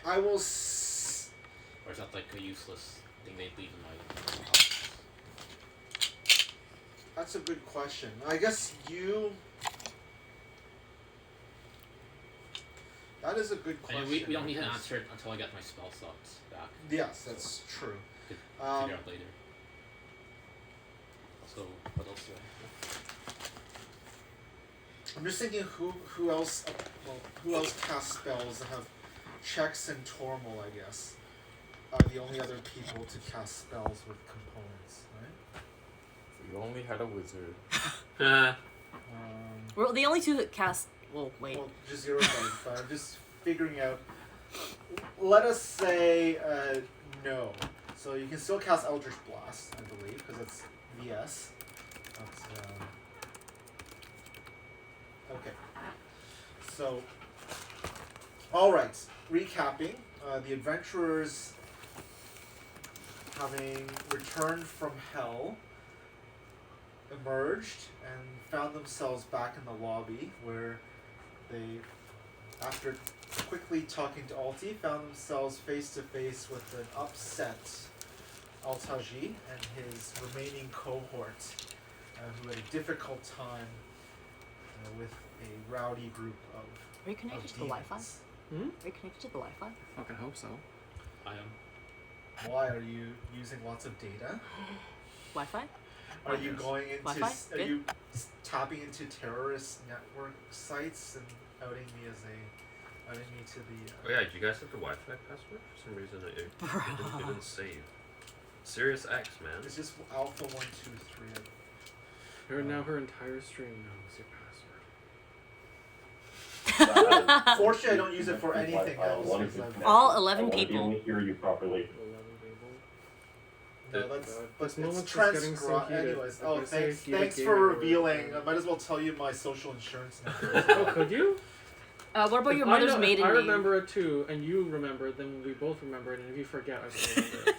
I will. Or is that like a useless thing they leave in my house? That's a good question. I guess you. That is a good question. I mean, we don't need to answer it until I get my spell slots back. Yes, that's true. Could figure out later. So, what else do I have? I'm just thinking who else casts spells that have checks and Tormal, I guess, are the only other people to cast spells with components, right? You only had a wizard. We're the only two that cast. Well, wait. Well, just zero dice, but I'm just figuring out. Let us say no. So you can still cast Eldritch Blast, I believe, because it's VS. But, okay. So, all right. Recapping, the adventurers, having returned from hell, emerged and found themselves back in the lobby where they, after quickly talking to Alti, found themselves face to face with an upset Altaji and his remaining cohort, who had a difficult time with a rowdy group of. Are you connected to the Wi-Fi? Are you connected to the Wi-Fi? Fucking hope so. I am. Why are you using lots of data? Wi-Fi? Are you going into? Wi-Fi? Are Good. you tapping into terrorist network sites and outing me to the? Oh yeah, did you guys have the Wi-Fi password? For some reason it didn't save. Serious X, man. It's just Alpha 1, 2, 3. Now her entire stream knows your password. Fortunately, I don't use it for anything else. All 11 people. Hear you properly. No, This it's moment's just getting so transcribed. heated. Anyways, Like I say, heated thanks gamer for or revealing. whatever. I might as well tell you my social insurance number. Oh, could you? What about your If mother's I know, maiden if I name? remember it too, and you remember it, then we both remember it, and if you forget, I don't remember it.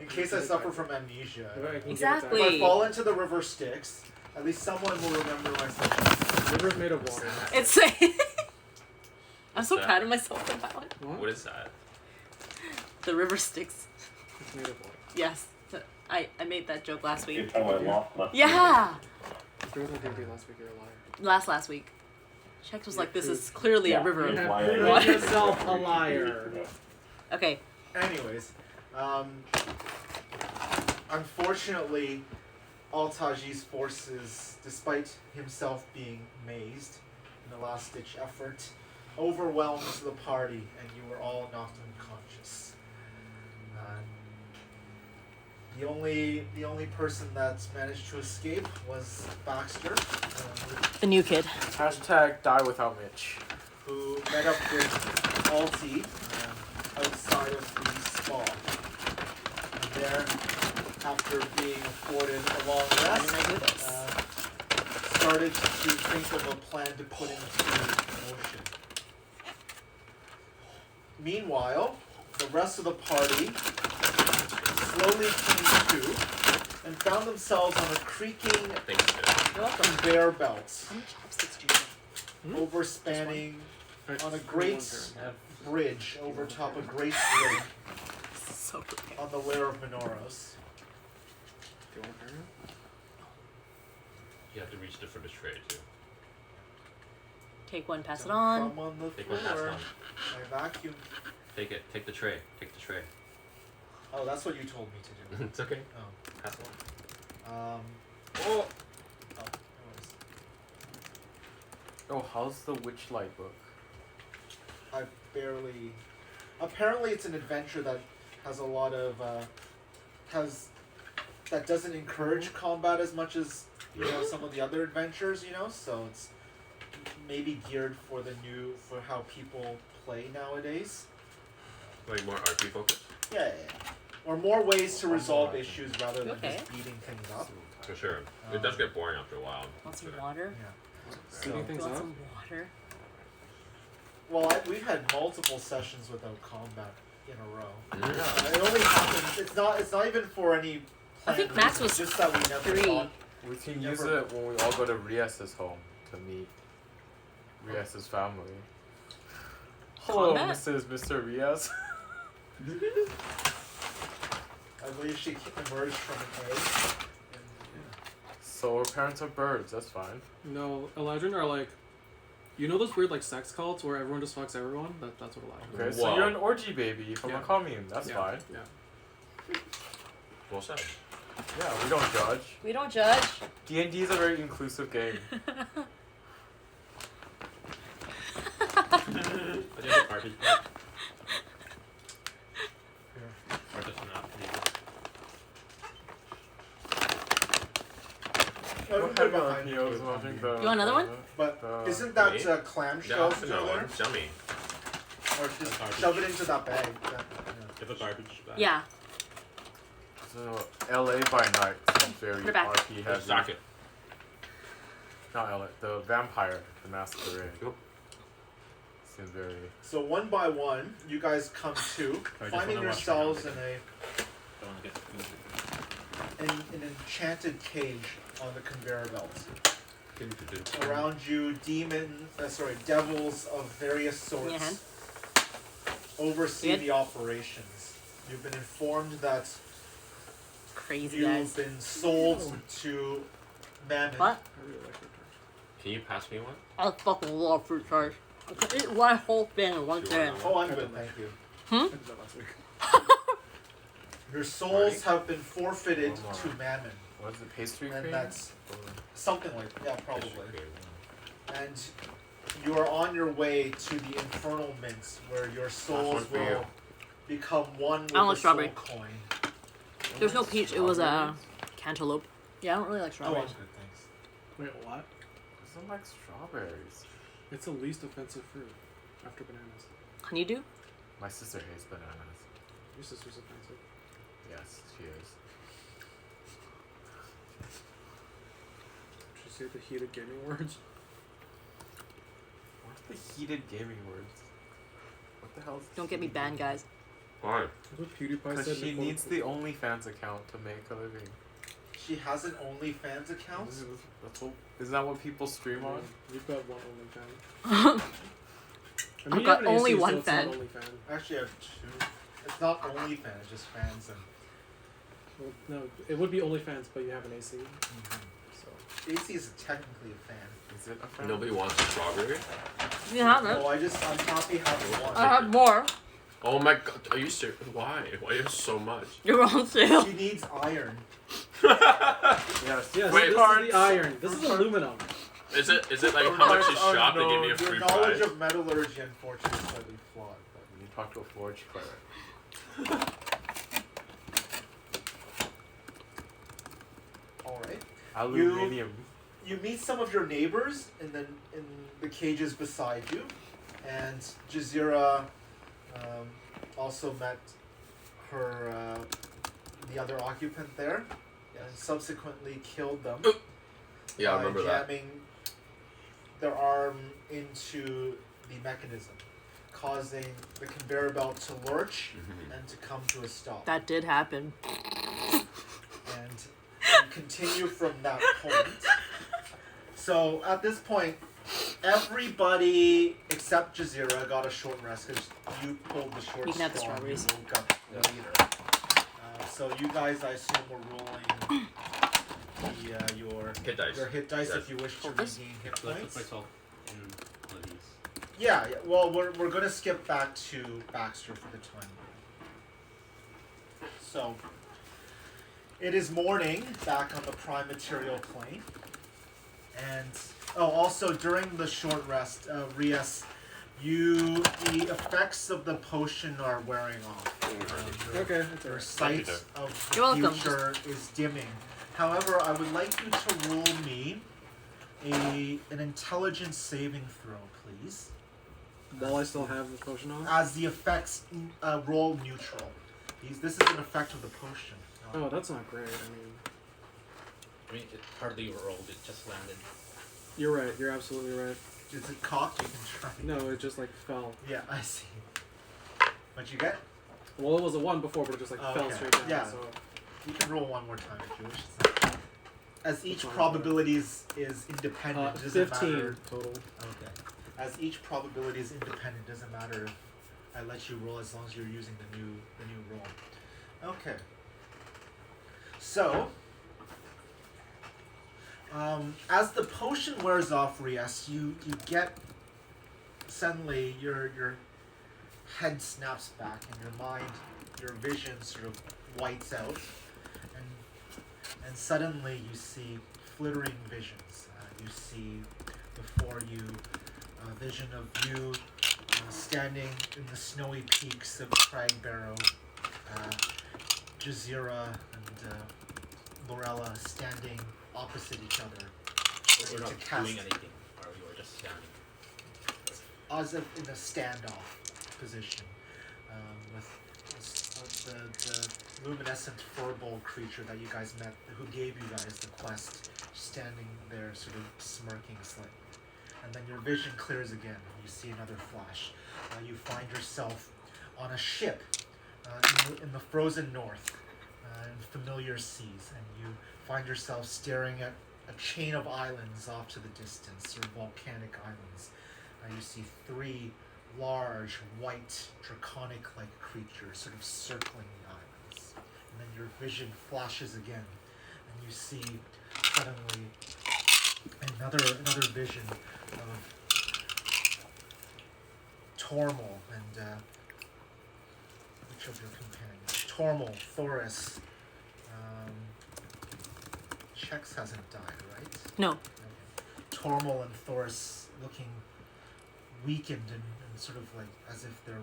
In case I suffer from amnesia. Right, I can give it Exactly. back. If I fall into the river Styx, at least someone will remember my social. River's made of water. It's. I'm so proud of myself for that one. What is that? The river Styx. It's made of water. Yes. I made that joke last week. It's how I lost my Yeah! If there was no D&D last week, you're a liar. Last week. Chex was like, this is clearly a river. You have Why proven What? yourself a liar. Okay. Anyways, unfortunately, Altaji's forces, despite himself being mazed in a last-ditch effort, overwhelmed the party, and you were all knocked unconscious. The only person that's managed to escape was Baxter, The new kid. Hashtag die without Mitch. who met up with Alti outside of the spa. And there, after being afforded a long How did I do rest, this? started to think of a plan to put into motion. Meanwhile, the rest of the party slowly came to and found themselves on a creaking You're welcome. conveyor belt How many chopsticks do you have? overspanning Alright, on a just great one turn. bridge over top a great lake This is so great. on the Lair of Minoros. Do you want to turn it? You have to reach it for the tray too. Take one, pass it Don't on. Come on the Take one, pass it floor. on. My vacuum. Take it. Take the tray. Take the tray. Oh, that's what you told me to do. It's okay. Oh. Pass it on. Oh. Oh, how's the Witchlight book? I barely. Apparently, it's an adventure that has a lot of that doesn't encourage combat as much as some of the other adventures. So it's maybe geared for how people play nowadays. Wait, more RP focus? Yeah. Or more ways to resolve issues rather than Okay. just beating things up. For sure. It does get boring after a while. Want some Sure. water? Yeah. Speeding So, Do you things want up? some water? well, we've had multiple sessions without combat in a row. Mm. It only happens. It's not even for any. I think planned max reasons, was just that we never 3. thought. We can use Never- it when we all go to Rias's home to meet Rias's family. Hello, Combat? Mr. Riaz. I believe she emerged from an egg. And, So our parents are birds. That's fine. No, Eladrin are like, you know those weird like sex cults where everyone just fucks everyone? That's what Eladrin. Okay, so Wow. you're an orgy baby from Yeah. a commune. That's Yeah. fine. Yeah. Well said. Yeah, we don't judge. We don't judge. D&D is a very inclusive game. I did a garbage bag. Or just not. I don't know behind He you. was watching the. You want another one? But the- isn't that Wait. clamshell Yeah, still no, there? it's yummy. Or just Garbage. shove it into that bag. Give a garbage bag. Yeah. So LA by night is very Put it back. RP heavy. Stack it. Not LA. The Vampire, the Masquerade. Yep. Seems very. So one by one, you guys come to, I just finding wanna watch yourselves her in Don't want to get an enchanted cage on the conveyor belt. Around you, devils of various Give me a sorts hand. oversee Good. the operations. You've been informed that Crazy you've guys. been sold to Mammon. What? I really like your turn. Can you pass me one? I fucking love fruit tarts. I could eat one whole thing in one Sure. day. Oh, I'm good, thank you. I did that last week. Your souls Marty? have been forfeited One more. to Mammon. What is it? Pastry And cream? that's something like, yeah, probably. Okay. And you are on your way to the infernal mints, where your souls one for will you. become one with I don't the like strawberry. soul coin. There's no peach. It was a cantaloupe. Yeah, I don't really like Oh, I'm strawberries. good, thanks. Wait, what? I don't like strawberries. It's the least offensive fruit after bananas. Honeydew? My sister hates bananas. Your sister's offensive. Yes, she is. Did you say the heated gaming words? What's the heated gaming words? What the hell is Don't get me banned, guys. Why? That's what PewDiePie Because said. she before needs the OnlyFans account to make a living. She has an OnlyFans account? That's what, isn't that what people stream on? You've got one OnlyFans. I I've you got have an only AC, so one it's not fan. OnlyFans. Actually, I have two. It's not OnlyFans, it's just fans and. Well, no, it would be OnlyFans, but you have an AC. So AC is technically a fan. Is it a fan? Nobody wants a strawberry? You have No, it. I'm happy having one. I have more. Oh my god, are you serious? Why? Why do you have so much? You're on sale. She needs iron. Yes. yes, Wait, this parts. is the iron. This is aluminum. Is it like how much you Oh, shop? They no, give me a your free knowledge prize? of metallurgy, unfortunately, is slightly flawed. You talk to a forge cleric. Alright. Aluminium. You meet some of your neighbors in the cages beside you, and Jazeera also met her the other occupant there, and subsequently killed them Yeah, I by remember that. jamming their arm into the mechanism, causing the conveyor belt to lurch Mhm. and to come to a stop. That did happen. And you continue from that point. So at this point, everybody except Jazeera got a short rest because you pulled the short You can have the straw and you strawberries. woke up later. So you guys, I assume, were rolling your Hit dice. hit dice Yes. if you wish to Focus. regain hit So I put points. myself in one of these. Yeah. Well, we're gonna skip back to Baxter for the time being. So it is morning back on the prime material plane, and also during the short rest, Rias, the effects of the potion are wearing off. Okay, that's Your alright. sight you, of the You're welcome. future is dimming. However, I would like you to roll me an intelligence saving throw, please. While I still have the potion on? As the effects roll neutral. This is an effect of the potion. Oh, that's not great. I mean, it hardly rolled, it just landed. You're right. You're absolutely right. Is it cocked? You can try. No, it just like fell. Yeah, I see. What'd you get? Well, it was a 1 before, but it just like Oh, fell okay. straight down. Yeah. So You can roll one more time if you wish. As each That's fine. probability is independent, it doesn't 15 matter. total. Okay. as each probability is independent. Doesn't matter if I let you roll as long as you're using the new roll. Okay. So, as the potion wears off, Rias, you get suddenly your head snaps back and your mind, your vision sort of whites out, and suddenly you see flittering visions. You see before you a vision of you standing in the snowy peaks of Cragbarrow, Jazeera and Lorella standing opposite each other. We're to not cast doing anything, or we were just standing. as if in a standoff position, with the luminescent furball creature that you guys met, who gave you guys the quest, standing there sort of smirking slightly. And then your vision clears again. You see another flash. You find yourself on a ship in the frozen north, in familiar seas, and you find yourself staring at a chain of islands off to the distance, or volcanic islands. You see 3 large, white, draconic-like creatures sort of circling the islands. And then your vision flashes again, and you see suddenly another vision of Tormal and which of your companions? Tormal, Thoris. Chex hasn't died, right? No. Okay. Tormal and Thoris looking weakened and sort of like as if they're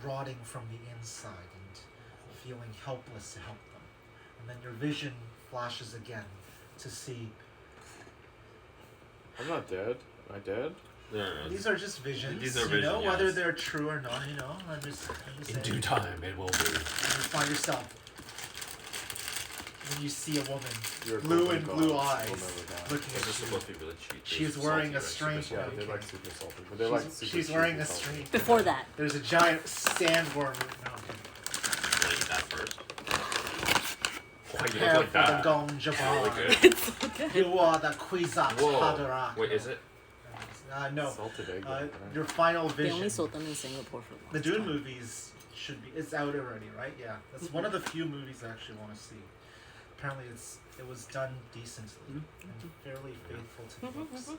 rotting from the inside and feeling helpless to help them. And then your vision flashes again to see. I'm not dead. Am I dead? No. These are just visions. These are you know, visions, whether yes. they're true or not. You know, I'm just In saying. due time, it will be. And you find yourself when you see a woman, You're blue golden and gods blue will eyes, never die. looking They're at you. supposed to be really cheap. She's wearing a strange. Yeah, okay. they're like super salty, but they're like super She's cheap wearing and a salty. strange. Before that. There's a giant sandworm. No, okay. Want to eat that first? Why you Prepare look like for the that? Gom Really Jabbar. good. It's so good. You are the Kwisatz Whoa. Haderach. Wait, is it? No. Salted egg. right? Your final They vision. only sold them in Singapore for The last Dune time. movies should be. It's out already, right? Yeah. That's one of the few movies I actually want to see. Apparently, it was done decently and fairly faithful to the books.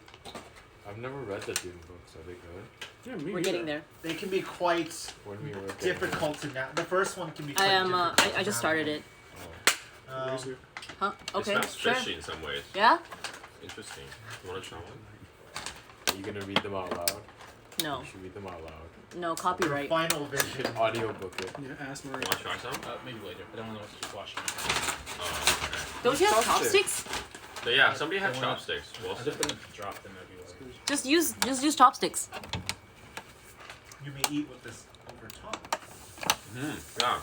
I've never read the Dune books. Are they good? Yeah, me We're neither. getting there. They can be quite When we were difficult to The first one can be I quite am. difficult. I just started it. Oh. Um, Crazy. Huh? It Okay. smells Sure. fishy in some ways. Yeah? Interesting. You want to try one? Are you gonna read them out loud? No. You should read them out loud. No your copyright. final You vision. should audiobook it. Yeah, ask You Maria. want to try some? Maybe later. I don't want to keep watching. Oh, okay. Don't you have Chopsticks. chopsticks? So yeah, somebody had I wanna- chopsticks. Well, I'm just gonna drop them everywhere. Just use chopsticks. You may eat with this over top. yeah. Sure.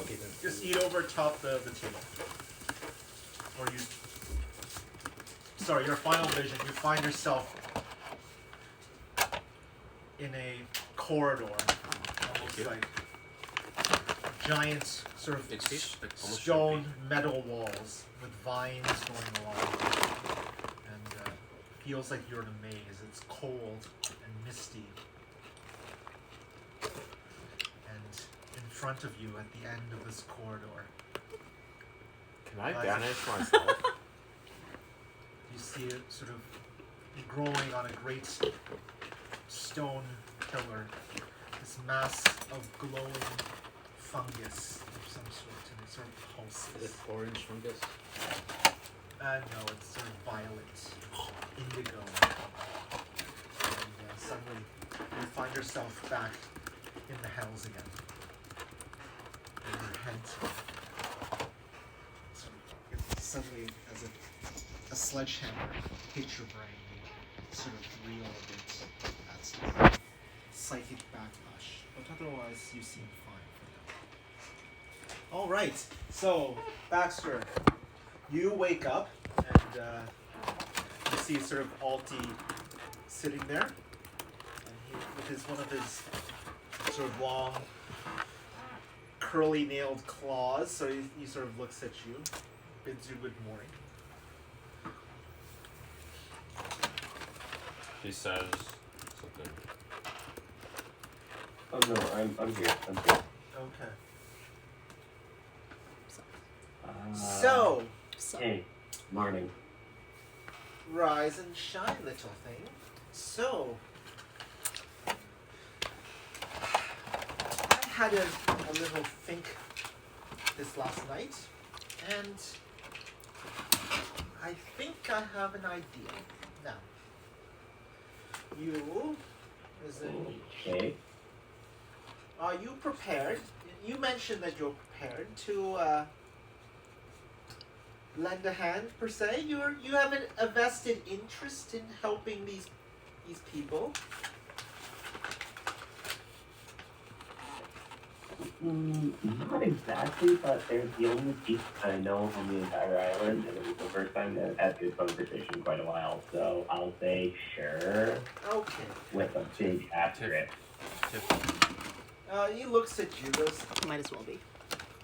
Okay then. Just eat over top the table. Or you. Sorry, your final vision. You find yourself in a corridor, almost you. like giant sort of It tastes like almost stone metal walls with vines going along, and feels like you're in a maze. It's cold and misty, and in front of you at the end of this corridor, Can I Guys. banish myself? you see it sort of growing on a great stone pillar, this mass of glowing fungus of some sort, and it sort of Is it pulses. orange fungus? No, it's sort of violet, indigo. And suddenly you find yourself back in the hells again. And your head it's suddenly, as if a sledgehammer hits your brain, you sort of reel a bit. That's psychic backlash. But otherwise, you seem fine for now. Alright, so, Baxter, you wake up and you see sort of Alti sitting there. And he, with his one of his sort of long, curly nailed claws, so he sort of looks at you, bids you good morning. He says something. Oh no, I'm here. I'm here. Okay. Uh, So, Hey, morning. rise and shine, little thing. So, I had a little think this last night, and I think I have an idea. Now, you, as in, Okay. are you prepared? You mentioned that you're prepared to lend a hand per se. You have a vested interest in helping these people. Not exactly, but they're the only piece I know on the entire island, and it was the first time that I've had this conversation in quite a while, so I'll say sure, Okay. with a big asterisk. He looks at you. Goes, Might as well be.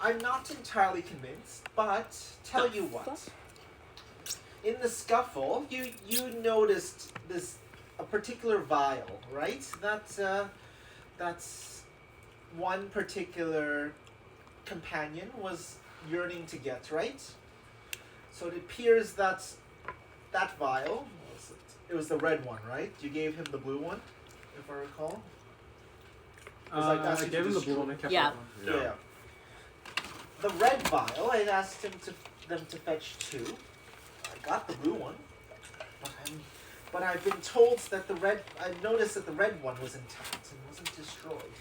I'm not entirely convinced, but tell you what. In the scuffle, you noticed a particular vial, right? That's one particular companion was yearning to get, right? So it appears that vial, what was it was the red one, right? You gave him the blue one, if I recall. I gave him the blue one. I kept Yeah. that one. No. Yeah. The red vial, I asked them to fetch 2. I got the blue one, but I've been told that I noticed that the red one was intact and wasn't destroyed.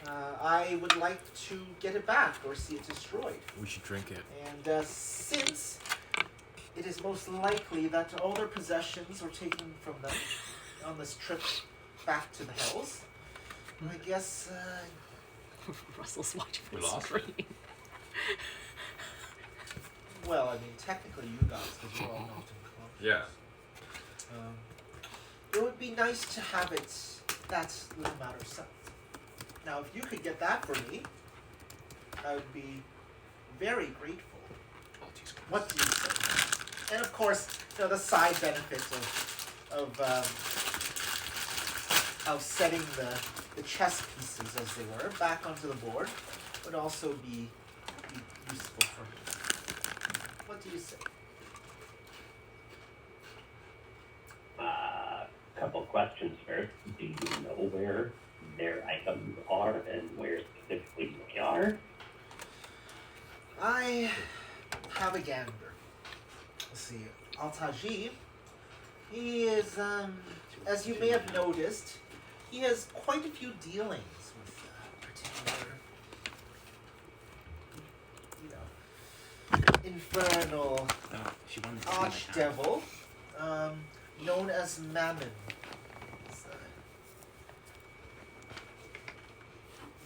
I would like to get it back or see it destroyed. We should drink it. And since it is most likely that all their possessions were taken from them on this trip back to the Hells, I guess Russell's watching We the lost screen. well, I mean, technically you guys, because you're all not unconscious. Yeah. It would be nice to have it, that little matter settled. Now, if you could get that for me, I would be very grateful. What do you say? And of course, the side benefit of setting the chess pieces, as they were, back onto the board would also be useful for me. What do you say? Couple questions first. Do you know where their items are and where specifically they are? I have a gander. Let's see. Al-Taji, he is, as you may have noticed, he has quite a few dealings with particular, infernal She won the team archdevil, known as Mammon. He's a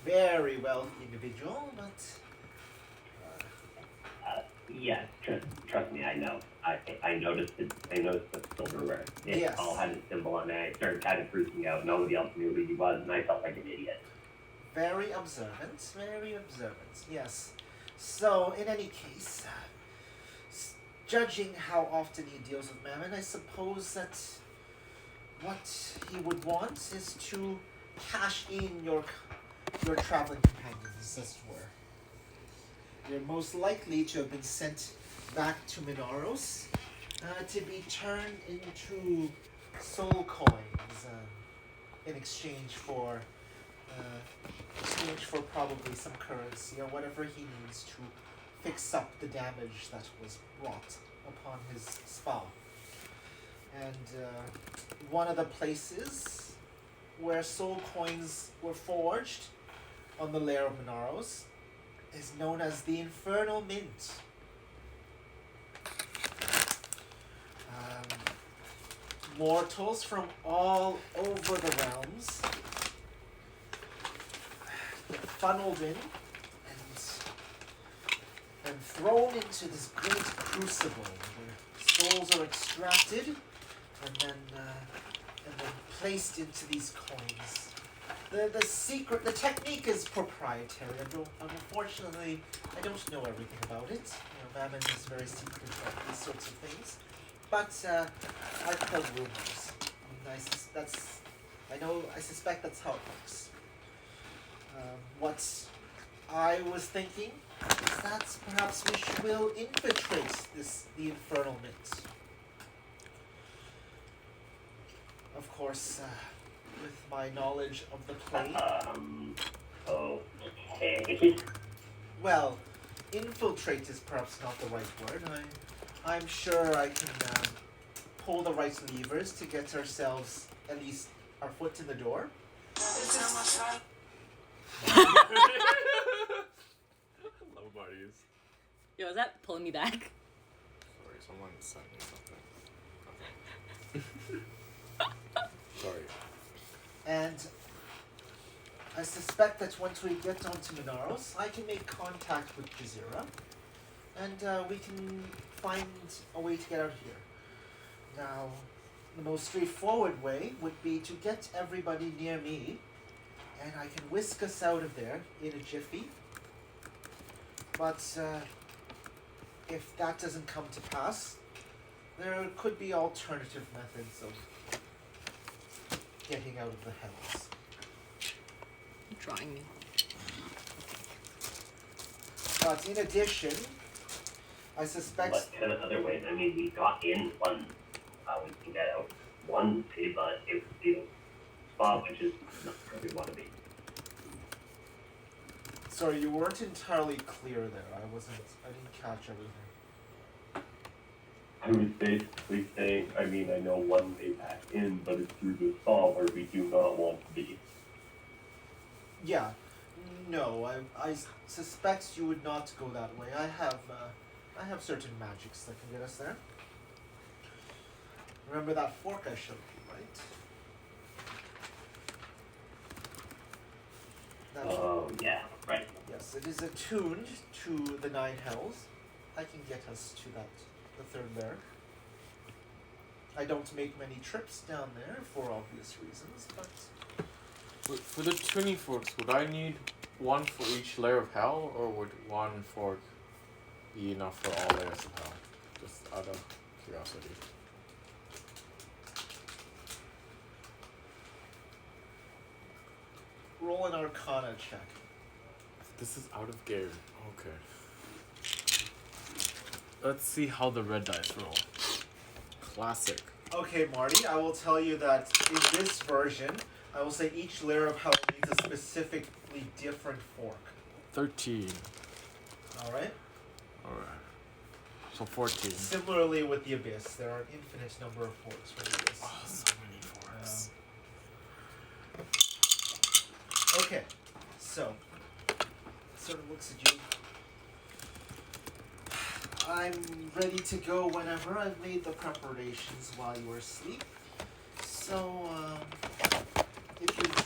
very wealthy individual, but Yes, trust me, I know. I noticed it. I noticed the silverware. It Yes. all had a symbol on it. I started kind of freaking out. Nobody else knew who he was, and I felt like an idiot. very observant, yes. So, in any case, judging how often he deals with Mammon, I suppose that what he would want is to cash in your traveling companions, as it were. They're most likely to have been sent back to Minaros to be turned into soul coins in exchange for probably some currency or whatever he needs to fix up the damage that was wrought upon his spa. And one of the places where soul coins were forged on the lair of Minaros is known as the Infernal Mint. Mortals from all over the realms get funneled in and thrown into this great crucible where souls are extracted and then placed into these coins. The technique is proprietary. Unfortunately, I don't know everything about it. Mammon is very secretive about these sorts of things. But I've heard rumors. I suspect that's how it works. What I was thinking is that perhaps will infiltrate the Infernal Mint. Of course, with my knowledge of the plane. Okay. Well, infiltrate is perhaps not the right word. I'm sure I can pull the right levers to get ourselves at least our foot in the door. Low bodies. Yo, is that pulling me back? Sorry, someone sent me something. Okay. Sorry. And I suspect that once we get onto Minaros, I can make contact with Jazeera, and we can find a way to get out of here. Now, the most straightforward way would be to get everybody near me, and I can whisk us out of there in a jiffy. But if that doesn't come to pass, there could be alternative methods of getting out of the hells. You're trying me. But in addition, I suspect... What kind of other ways? I mean, we got in one, we can get out. One is it would be the spot, which is not where we want to be. Sorry, you weren't entirely clear there. I didn't catch everything. I was basically saying, I mean, I know one way back in, but it's through the spa where we do not want to be. Yeah. No, I suspect you would not go that way. I have certain magics that can get us there. Remember that fork I showed you, right? Yeah, right. Yes, it is attuned to the 9 hells. I can get us to the third there. I don't make many trips down there for obvious reasons, but... For the tuning forks, would I need one for each layer of hell, or would one fork be enough for all layers of hell? Just out of curiosity. Roll an Arcana check. This is out of game. Okay. Let's see how the red dice roll. Classic. Okay, Marty, I will tell you that in this version, I will say each layer of hell needs a specifically different fork. 13. Alright? Alright. So 14. Similarly with the Abyss, there are an infinite number of forks for the Abyss. Oh, so many forks. Okay, so, sort of looks at you. I'm ready to go whenever. I've made the preparations while you were asleep. So,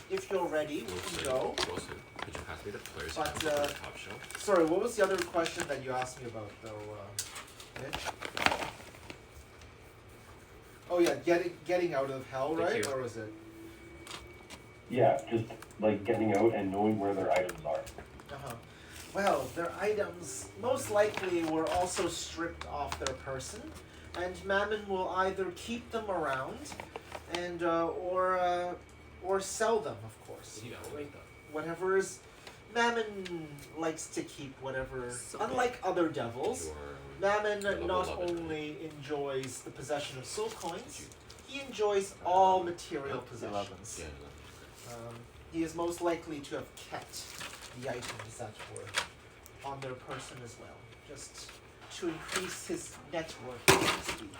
if you're ready, we can go. Wilson, could you pass me the player's But, handbook on the top shelf? Sorry, what was the other question that you asked me about, though, Mitch? Oh yeah, getting out of hell, Thank right? you. Or was it? Yeah, just like getting out and knowing where their items are. Uh-huh. Well, their items most likely were also stripped off their person, and Mammon will either keep them around, and or sell them, of course. You know, Like, whatever is Mammon likes to keep whatever. So Unlike other devils, Mammon level not 11, only enjoys the possession of soul coins, he enjoys all material possessions. Yeah, He is most likely to have kept the items that were on their person as well, just to increase his net worth, so to speak.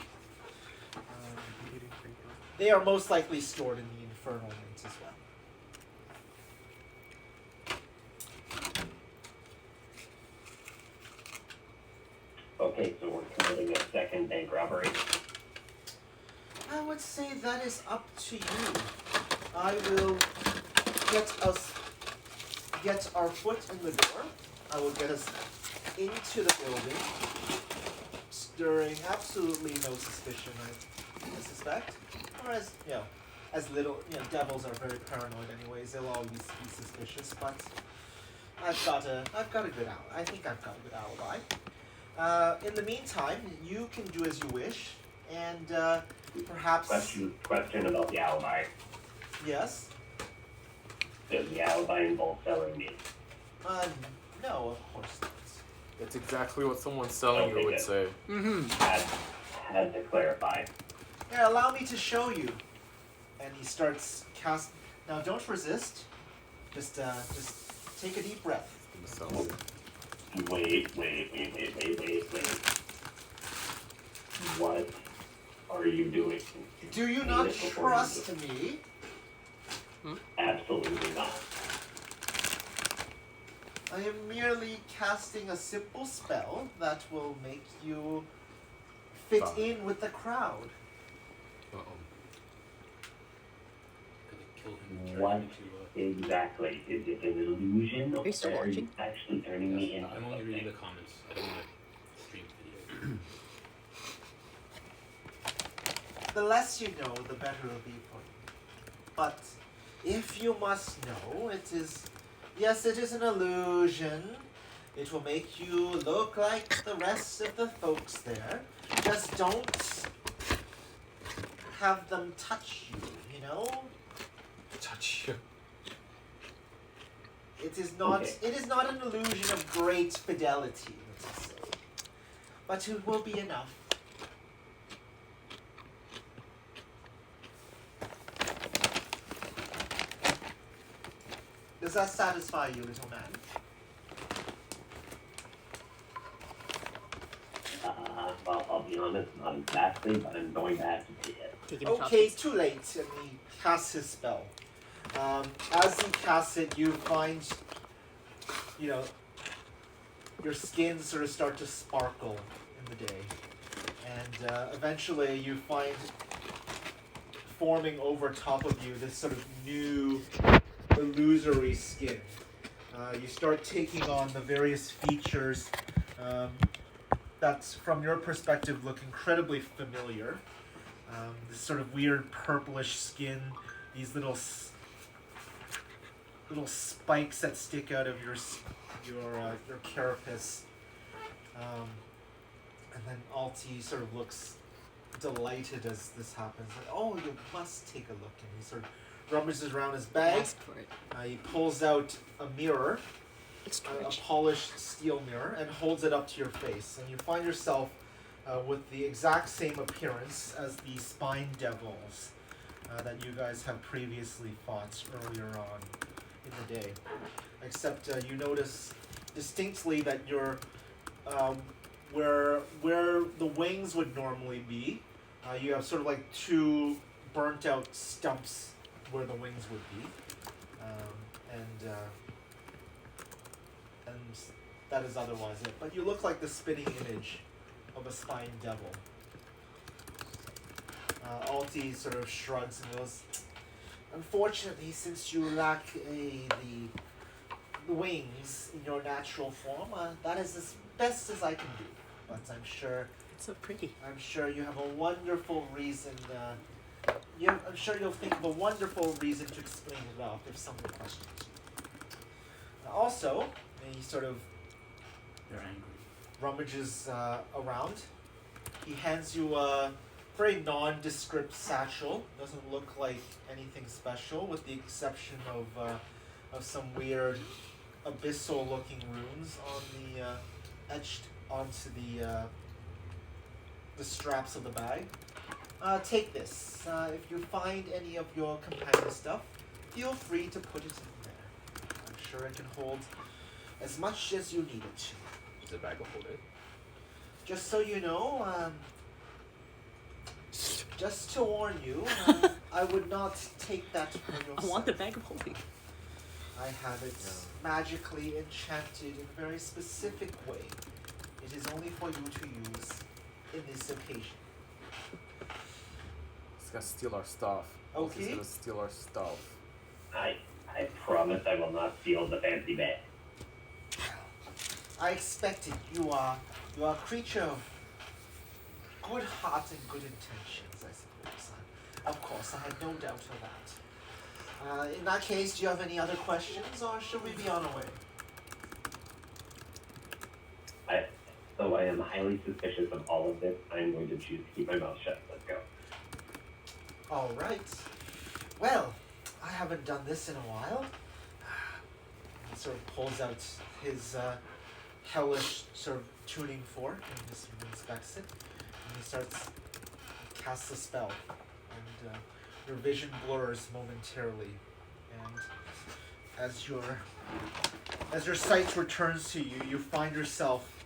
They are most likely stored in the Infernal Mint as well. Okay, so we're committing a second bank robbery. I would say that is up to you. I will get our foot in the door. I will get us into the building, stirring absolutely no suspicion, I suspect. Or as little, devils are very paranoid anyways, they'll always be suspicious, but I've got a good alibi. I think I've got a good alibi. In the meantime, you can do as you wish, and perhaps Question about the alibi. yes. Does the alibi involve selling me? No, of course not. That's exactly what someone selling you Okay, would good. say. Mm-hmm. Had to clarify. Here, allow me to show you. And he starts cast. Now, don't resist. Just take a deep breath. Themselves. Wait. What are you doing? Do you not trust me? Absolutely not. I am merely casting a simple spell that will make you fit Fine. in with the crowd. Uh-oh. Could they kill him and turn What him into exactly? Is it an illusion? Are you still Or are you watching? actually turning me into I'm only something? reading the comments. I don't want to stream video. The less you know, the better it'll be for you. But if you must know, it is an illusion. It will make you look like the rest of the folks there. Just don't have them touch you, you know? Touch you. It is not Okay. it is not an illusion of great fidelity, let's say. But it will be enough. Does that satisfy you, little man? Well, I'll be honest, not exactly, but I'm going to have to take it. Taking Okay, shots. too late, and he casts his spell. As he casts it, you find, your skin sort of start to sparkle in the day. And eventually you find forming over top of you this sort of new illusory skin. You start taking on the various features that, from your perspective, look incredibly familiar. This sort of weird purplish skin, these little spikes that stick out of your carapace, and then Alti sort of looks delighted as this happens. Like, oh, you must take a look. And he sort of rummages around his bag. Ask for it. He pulls out a mirror, It's a Twitch. polished steel mirror, and holds it up to your face. And you find yourself with the exact same appearance as the spine devils that you guys have previously fought earlier on in the day. Except you notice distinctly that you're where the wings would normally be. You have sort of like two burnt out stumps where the wings would be, and that is otherwise it. But you look like the spitting image of a spine devil. Alti sort of shrugs and goes, "Unfortunately, since you lack the wings in your natural form, that is as best as I can do. But I'm sure It's so pretty. you have a wonderful reason. I'm sure you'll think of a wonderful reason to explain it off if someone questions you." Also, he sort of They're angry. rummages around. He hands you a very nondescript satchel. Doesn't look like anything special, with the exception of some weird abyssal-looking runes on the etched onto the straps of the bag. Take this. If you find any of your companion stuff, feel free to put it in there. I'm sure it can hold as much as you need it to. Is the bag a hold it? Just so you know, just to warn you, I would not take that for yourself. I want the bag of holding. I have it magically enchanted in a very specific way. It is only for you to use in this occasion. He's gonna steal our stuff. Okay. He's gonna steal our stuff. I promise I will not steal the fancy bag. I expected. You are a creature of good heart and good intentions, I suppose. Of course, I had no doubt of that. In that case, do you have any other questions, or should we be on our way? So I am highly suspicious of all of this, I'm going to choose to keep my mouth shut. Let's go. All right. Well, I haven't done this in a while. He sort of pulls out his hellish sort of tuning fork and just inspects it. And he casts a spell. And your vision blurs momentarily. And as your sight returns to you, you find yourself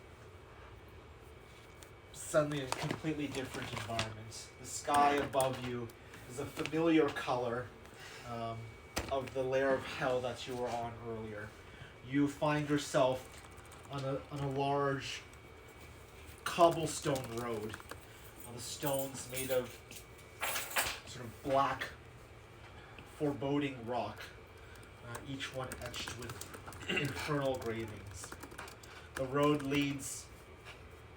suddenly in a completely different environment. The sky above you is a familiar color of the layer of hell that you were on earlier. You find yourself on a large cobblestone road. The stones made of sort of black, foreboding rock, each one etched with infernal gravings. The road leads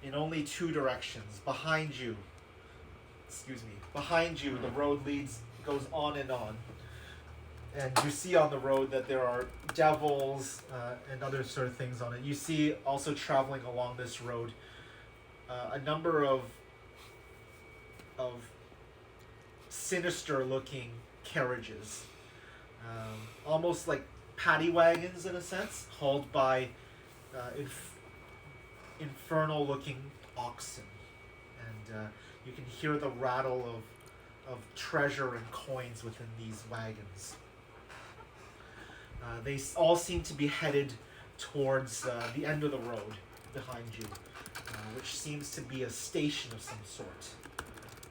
in only two directions. Behind you, the road goes on. And you see on the road that there are devils and other sort of things on it. You see also traveling along this road a number of sinister looking carriages, almost like paddy wagons in a sense, hauled by infernal looking oxen. And you can hear the rattle of treasure and coins within these wagons. They all seem to be headed towards the end of the road behind you, which seems to be a station of some sort.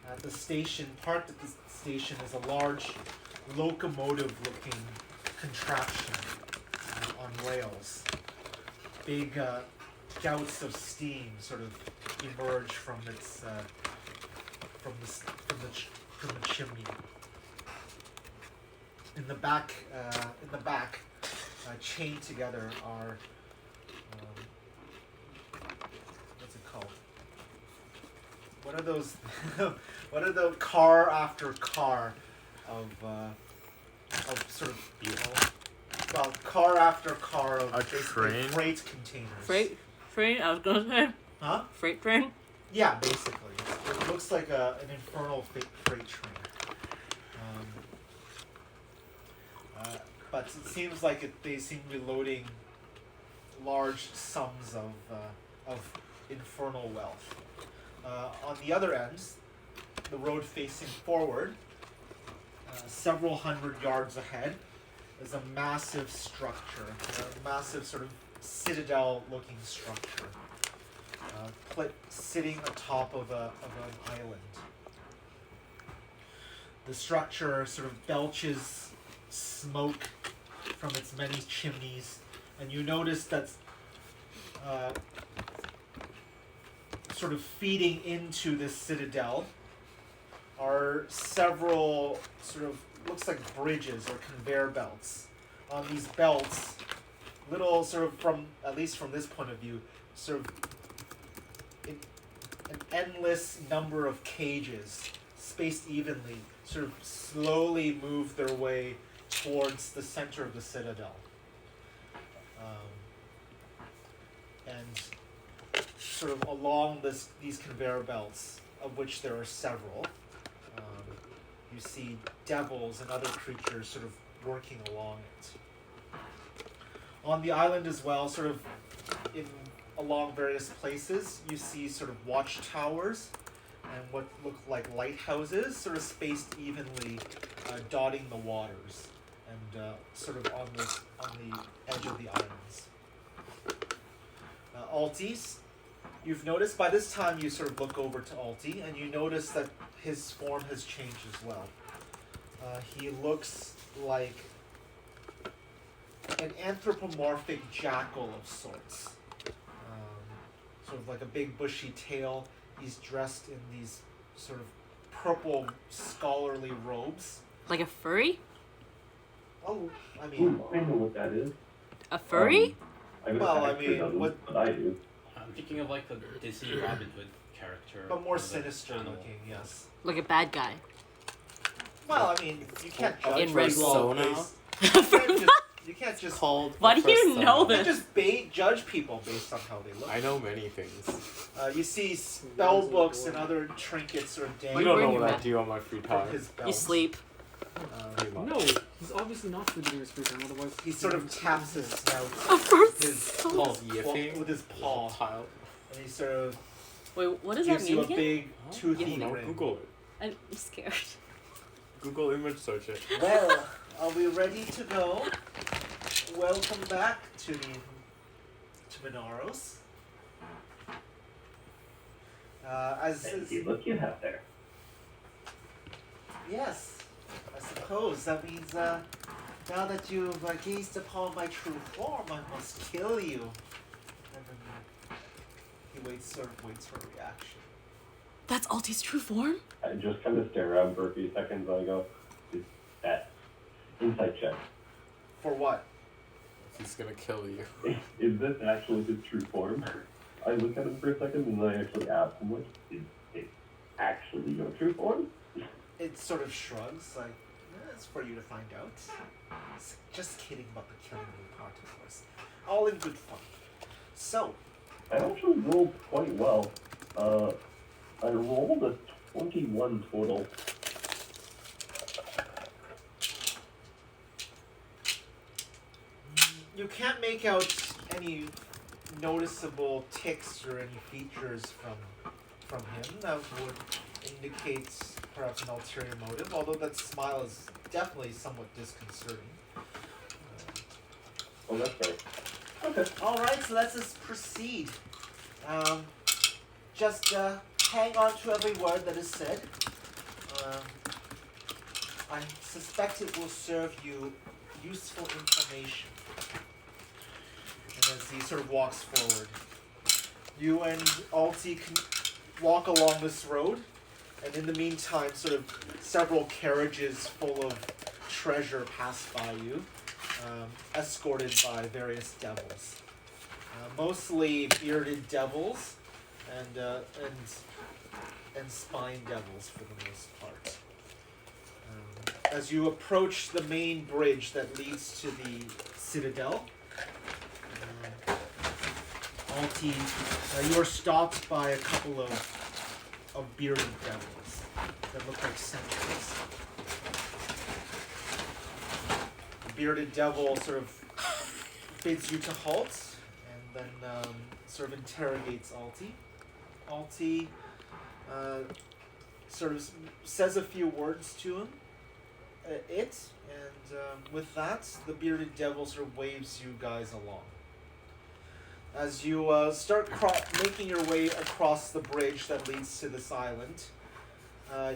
At the station, parked at the station, is a large locomotive-looking contraption on rails. Big gouts of steam sort of emerge from its from the chimney. In the back, chained together are what's it called? What are those? What are the car after car of sort of well, car after car of basically train? freight containers. Freight. I was gonna say. Huh? Freight train. Yeah, basically. It looks like an infernal freight train. But it seems like they seem to be loading large sums of infernal wealth. On the other end, the road facing forward, several hundred yards ahead, is a massive structure, a massive sort of citadel-looking structure, sitting atop of an island. The structure sort of belches smoke from its many chimneys, and you notice that sort of feeding into this citadel are several sort of looks like bridges or conveyor belts. On these belts, little sort of at least from this point of view, sort of an endless number of cages spaced evenly sort of slowly move their way towards the center of the citadel. And sort of along these conveyor belts, of which there are several, you see devils and other creatures sort of working along it. On the island as well, sort of along various places, you see sort of watchtowers and what look like lighthouses, sort of spaced evenly, dotting the waters and sort of on the edge of the islands. Altis, you've noticed by this time you sort of look over to Alti and you notice that his form has changed as well. He looks like an anthropomorphic jackal of sorts. Sort of like a big bushy tail. He's dressed in these sort of purple scholarly robes. Like a furry? Oh, I mean... Ooh, I know what that is. A furry? What I do. I'm thinking of like the Disney Robin Hood character. but more from the sinister channel. looking, yes. Like a bad guy. Well, I mean, you can't judge In red based on Persona? face. You can't just Called. Why do you Professor. know you this? can't just judge people based on how they look. I know many things. You see spell books and other trinkets sort of You dangling don't know brain what I rat. do on my free from time. his belt. You sleep. Pretty much. No, he's obviously not sleeping in his free time. Otherwise, He sort of taps his snout Of course. his Called claw- yiffing. with his paw, Tile. and he sort of Wait, what does that gives mean you a again? big toothy I don't know. ring. Google it. I'm scared. Google image search it. Well, are we ready to go? Welcome back to Minaros. Fancy look you have there. Yes, I suppose that means now that you've gazed upon my true form, I must kill you. And then he sort of waits for a reaction. That's Alti's true form? I just kind of stare around for a few seconds and I go, is that insight check? For what? He's gonna kill you. Is this actually his true form? I look at him for a second and then I actually ask him, like, is it actually your true form? It sort of shrugs, like, it's for you to find out. Just kidding about the killing me part, of course. All in good fun. So, I actually rolled quite well. I rolled a 21 total. you can't make out any noticeable ticks or any features from him that would indicate perhaps an ulterior motive, although that smile is definitely somewhat disconcerting. Oh, that's fair. Okay. Alright, so let's just proceed. Just hang on to every word that is said. I suspect it will serve you useful information. And as he sort of walks forward, you and Alti can walk along this road, and in the meantime, sort of several carriages full of treasure pass by you, escorted by various devils. Mostly bearded devils and spine devils for the most part. As you approach the main bridge that leads to the citadel, Alti, you are stopped by a couple of bearded devils that look like sentries. The bearded devil sort of bids you to halt, and then sort of interrogates Alti. Alti sort of says a few words to him. And with that, the bearded devil sort of waves you guys along. As you start making your way across the bridge that leads to this island,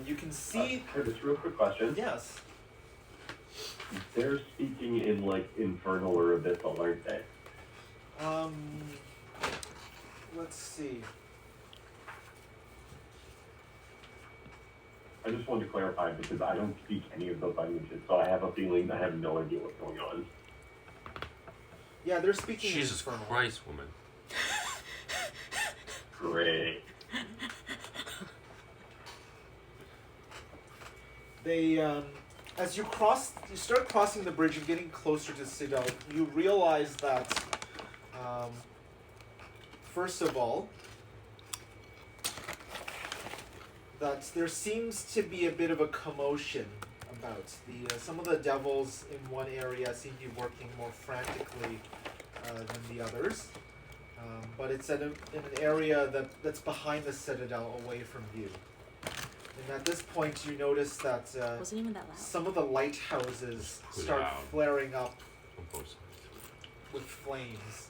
you can see... Just real quick question. Yes. They're speaking in, like, infernal or abyssal, aren't they? Let's see. I just wanted to clarify because I don't speak any of those languages, so I have a feeling I have no idea what's going on. Yeah, they're speaking Jesus in infernal. Christ, woman. Great. They, as you start crossing the bridge and getting closer to Citadel, you realize that, first of all, that there seems to be a bit of a commotion about. Some of the devils in one area seem to be working more frantically than the others, but it's in an area that's behind the Citadel, away from view. And at this point, you notice that Wasn't even that loud. some of the lighthouses Pretty start loud. flaring up On both sides. with flames.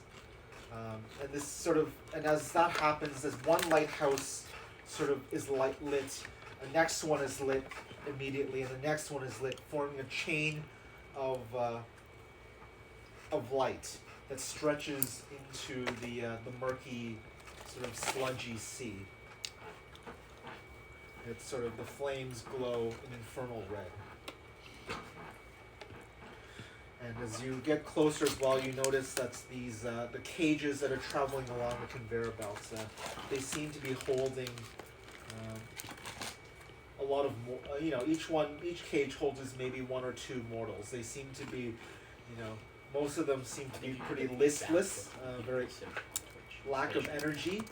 And this sort of, and as that happens, as one lighthouse sort of is lit, the next one is lit immediately, and the next one is lit, forming a chain of light that stretches into the murky, sort of sludgy sea. It's sort of, the flames glow an infernal red. And as you get closer as well, you notice that these the cages that are traveling along the conveyor belts, they seem to be holding a lot of each cage holds maybe one or two mortals. They seem to be, Most of them seem to be pretty listless, very lack of energy.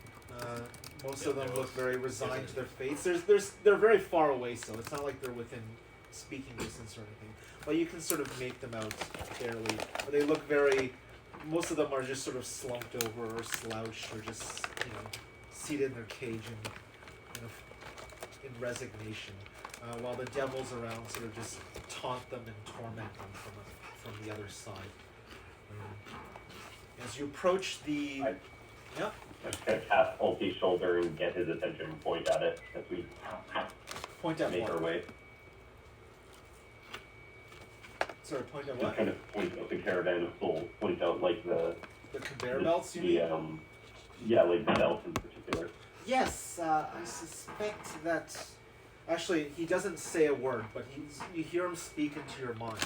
Most of them look very resigned to their fates. They're very far away still. It's not like they're within speaking distance or anything. But you can sort of make them out barely. But they look very. Most of them are just sort of slumped over or slouched or just seated in their cage in resignation. While the devils around sort of just taunt them and torment them from the other side. As you approach the. Yeah. I'm just gonna tap Ulti's shoulder and get his attention and point at it as we Point at make what? our way. Sorry, point at Just what? kind of point out the caravan of souls. Point out like the conveyor belts, you mean? Yeah, like the belts in particular. Yes, I suspect that. Actually, he doesn't say a word, but you hear him speak into your mind.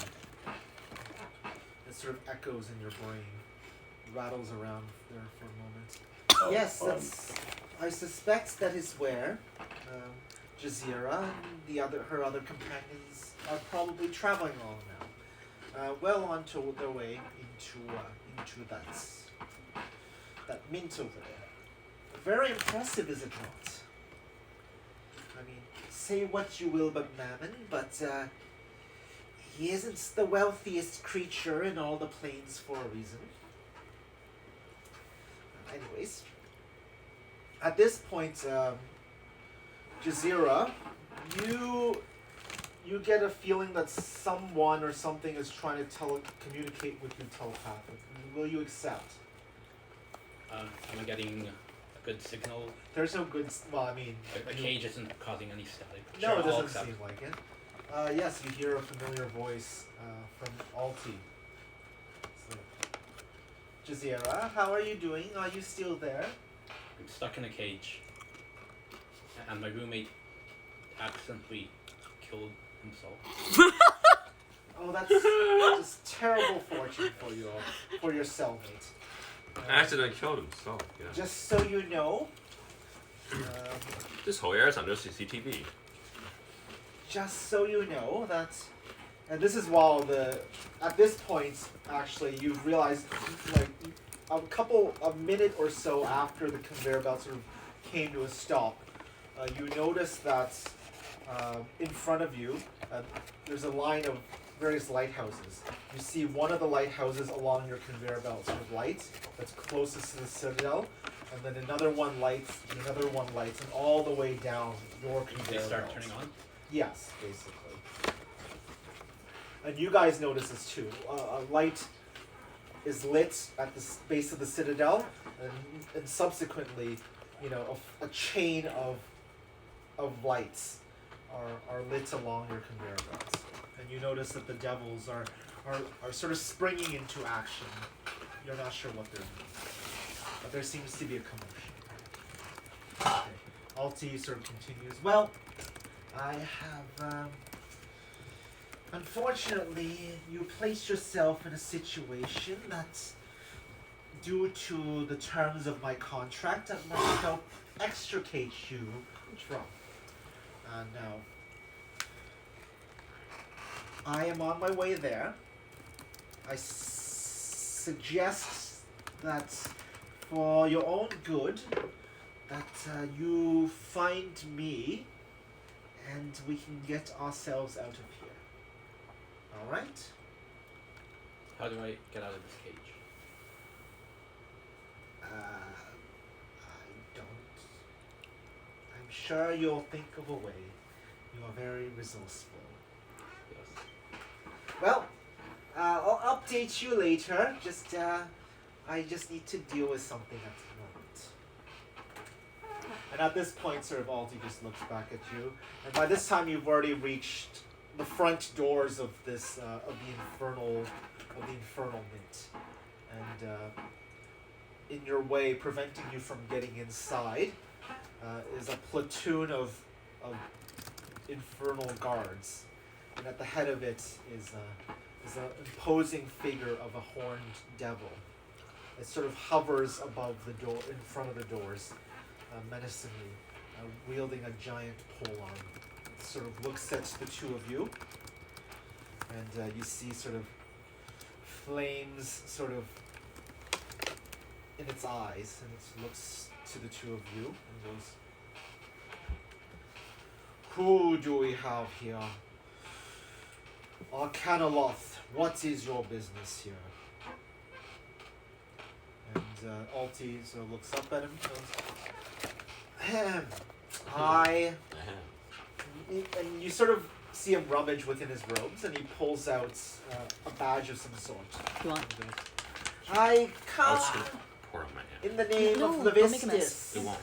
It sort of echoes in your brain, rattles around there for a moment. Oh, Yes, I suspect that is where Jazeera and her other companions are probably traveling along now. Well on to their way into that mint over there. Very impressive, is it not? I mean, say what you will about Mammon, but he isn't the wealthiest creature in all the plains for a reason. Anyways, at this point, Jazeera, you get a feeling that someone or something is trying to communicate with you telepathically. Will you accept? Am I getting a good signal? There's no good. Well, I mean, The cage isn't causing any static. no, Sure, it I'll doesn't accept. seem like it. Yes, you hear a familiar voice from Alti. Jazeera, how are you doing? Are you still there? I'm stuck in a cage, and my roommate accidentally killed himself. Oh, that's just terrible fortune for you all, for your cellmate. Accidentally killed himself. Yeah. Just so you know, This whole area is under CCTV. just so you know that, and this is while at this point, actually, you've realized, like, a minute or so after the conveyor belt sort of came to a stop, you notice that in front of you, there's a line of various lighthouses. You see one of the lighthouses along your conveyor belt sort of lights, that's closest to the citadel, and then another one lights, and all the way down your conveyor They belt. start turning on. Yes, basically. And you guys notice this too. A light is lit at the base of the citadel, and subsequently, a chain of lights are lit along your conveyor belts. And you notice that the devils are sort of springing into action. You're not sure what they're doing, but there seems to be a commotion. Okay. Alti sort of continues. Well, I have, unfortunately, you placed yourself in a situation that, due to the terms of my contract, I must help extricate you from. Now, I am on my way there. I suggest that, for your own good, that you find me, and we can get ourselves out of here. All right? How do I get out of this cage? I don't. I'm sure you'll think of a way. You are very resourceful. Yes. Well, I'll update you later. I just need to deal with something at the moment. And at this point, sort of Alti just looks back at you, and by this time you've already reached the front doors of this of the infernal mint, and in your way, preventing you from getting inside, is a platoon of infernal guards, and at the head of it is an imposing figure of a horned devil. It sort of hovers above the door, in front of the doors, menacingly, wielding a giant polearm. It sort of looks at the two of you, and you see sort of flames sort of in its eyes, and it looks to the two of you and goes, "Who do we have here? Arcanoloth, what is your business here?" And Alti sort of looks up at him and goes, "Ahem, I..." And you sort of see him rummage within his robes, and he pulls out a badge of some sort. You want? And goes, "I I was come gonna pour on my hand. in the name No, of don't make a mess. Levistus, It won't.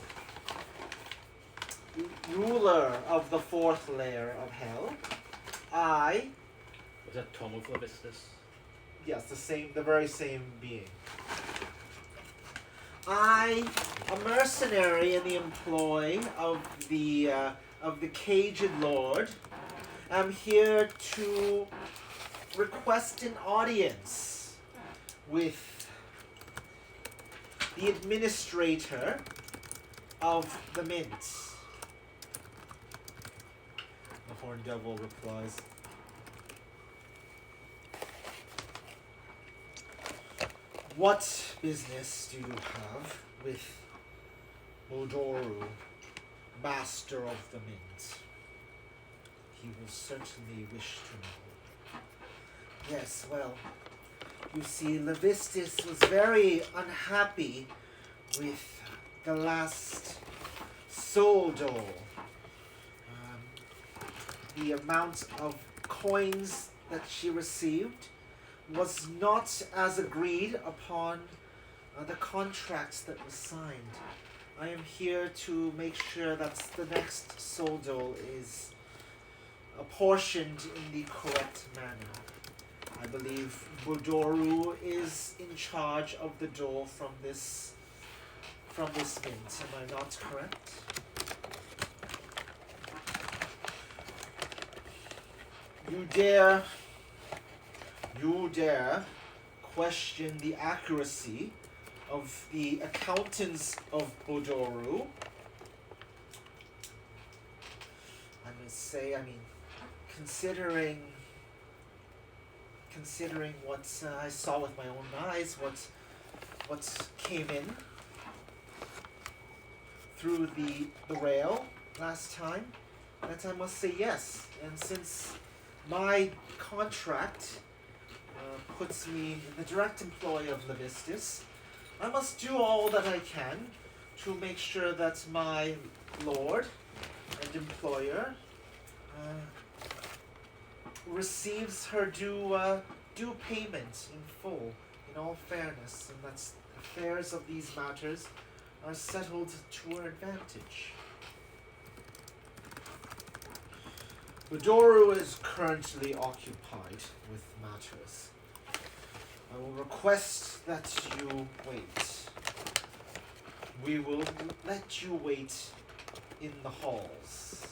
ruler of the fourth layer of hell. I..." Was that Tom of Levistus? Yes, the very same being. "I, a mercenary in the employ of the caged lord, am here to request an audience with the administrator of the mint." The Horned Devil replies, "What business do you have with Odoru, master of the mint? He will certainly wish to know." "Yes, well, you see, Levistus was very unhappy with the last soldo. The amount of coins that she received was not as agreed upon the contracts that were signed. I am here to make sure that the next soldo is apportioned in the correct manner. I believe Bodoru is in charge of the dole from this mint. Am I not correct?" You dare question the accuracy of the accountants of Bodoru? I must say, considering what I saw with my own eyes, what came in through the rail last time, that I must say yes. And since my contract puts me in the direct employ of Levistus, I must do all that I can to make sure that my lord and employer receives her due payment in full, in all fairness, and that affairs of these matters are settled to her advantage. Bodoru is currently occupied with matters. I will request that you wait. We will let you wait in the halls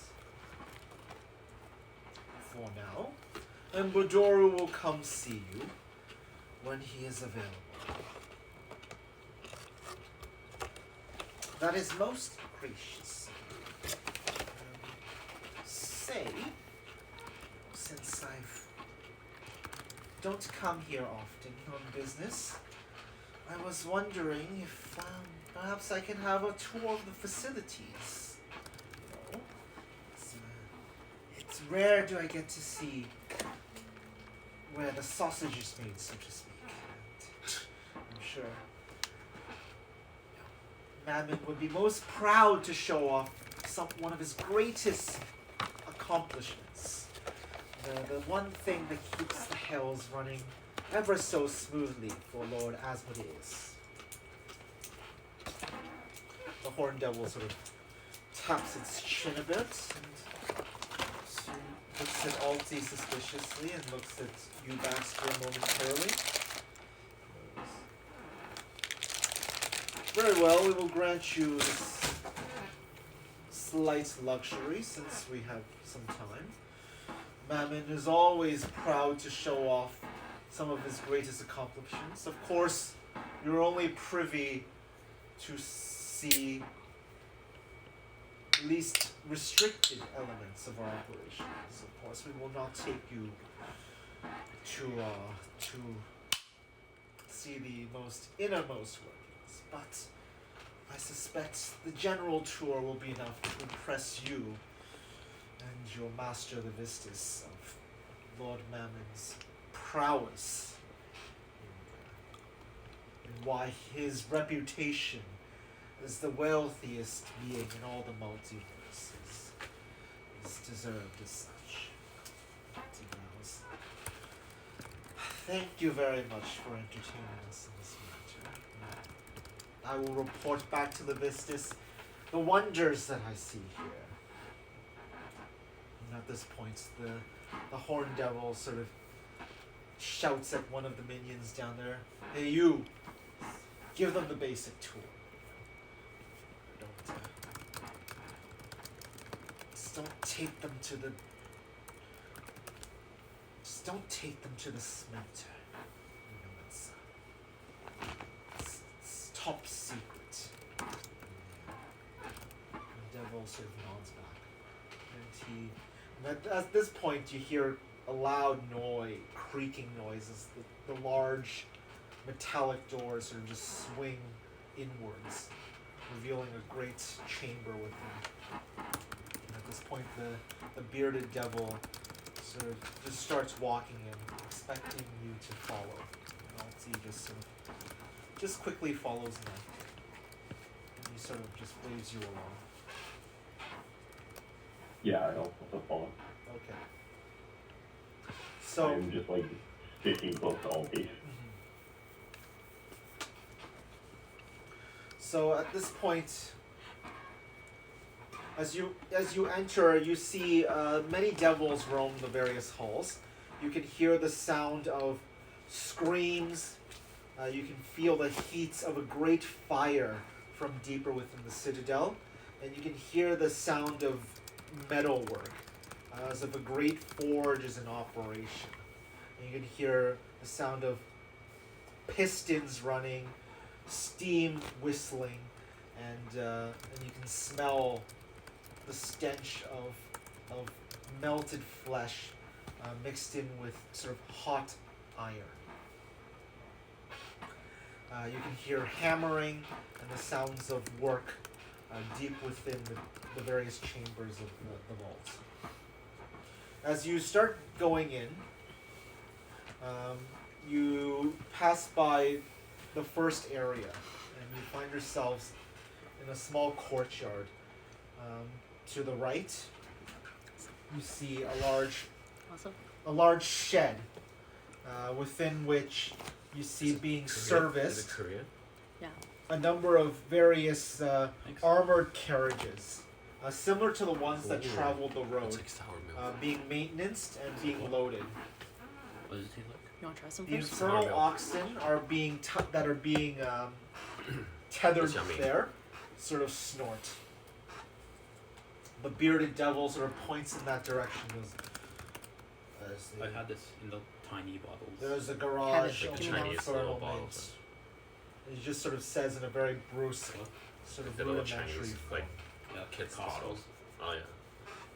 for now, and Bodoru will come see you when he is available. That is most gracious. Say, since I don't come here often on business, I was wondering if perhaps I can have a tour of the facilities. You know, it's rare do I get to see where the sausage is made, so to speak. And I'm sure Mammon would be most proud to show off one of his greatest accomplishments. The one thing that keeps the hells running ever so smoothly for Lord Asmodeus. The Horned Devil sort of taps its chin a bit and she looks at Alti suspiciously and looks at you, Baxter, momentarily. Very well, we will grant you this slight luxury since we have some time. Mammon is always proud to show off some of his greatest accomplishments. Of course, you're only privy to see the least restricted elements of our operations. Of course, we will not take you to see the most innermost workings, but I suspect the general tour will be enough to impress you and your master Levistus of Lord Mammon's prowess and why his reputation as the wealthiest being in all the multiverse is deserved as such. Devours. Thank you very much for entertaining us in this matter. I will report back to Levistus the wonders that I see here. And at this point, the Horn Devil sort of shouts at one of the minions down there, "Hey you, give them the basic tour. Don't take them to the. Just don't take them to the smelter. You know, it's top secret." The devil sort of nods back, and at this point you hear a loud creaking noise as the large metallic doors sort of just swing inwards, revealing a great chamber within. At this point, the bearded devil sort of just starts walking in, expecting you to follow. And Alti just quickly follows him. And he sort of just waves you along. Yeah, I also follow. Okay. So I'm just like sticking close to Alti. So at this point, as you enter, you see many devils roam the various halls. You can hear the sound of screams. You can feel the heat of a great fire from deeper within the citadel, and you can hear the sound of metalwork, as if a great forge is in operation. And you can hear the sound of pistons running, steam whistling, and you can smell the stench of melted flesh mixed in with sort of hot iron. You can hear hammering and the sounds of work deep within the various chambers of the vaults. As you start going in, you pass by the first area, and you find yourselves in a small courtyard. To the right, you see a large shed, within which you see being serviced Is it Korean? a number of various armored carriages, similar to the ones that traveled the road, It's like sour milk. being maintenanced and being loaded. What does it taste like? You want to try some The first? infernal Sour milk. oxen are being tethered That's yummy. there, sort of snort. The bearded devil sort of points in that direction as I had this in the tiny bottles. there's a garage Like of the Chinese infernal little bottles. mint. He just sort of says in a very brusque, sort of The little rudimentary Chinese, form. like, Yeah, kids' Costco. bottles. Oh yeah.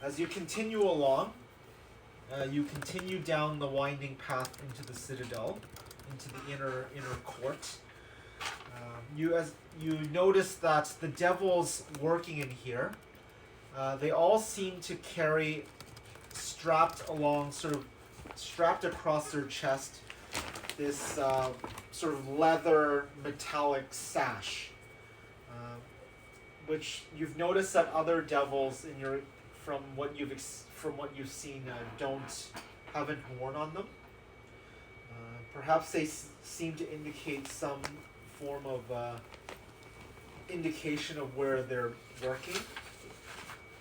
As you continue along, you continue down the winding path into the citadel, into the inner court. You notice that the devils working in here, they all seem to carry strapped across their chest, this sort of leather metallic sash, which you've noticed that other devils from what you've seen haven't worn on them. Perhaps they seem to indicate some form of indication of where they're working.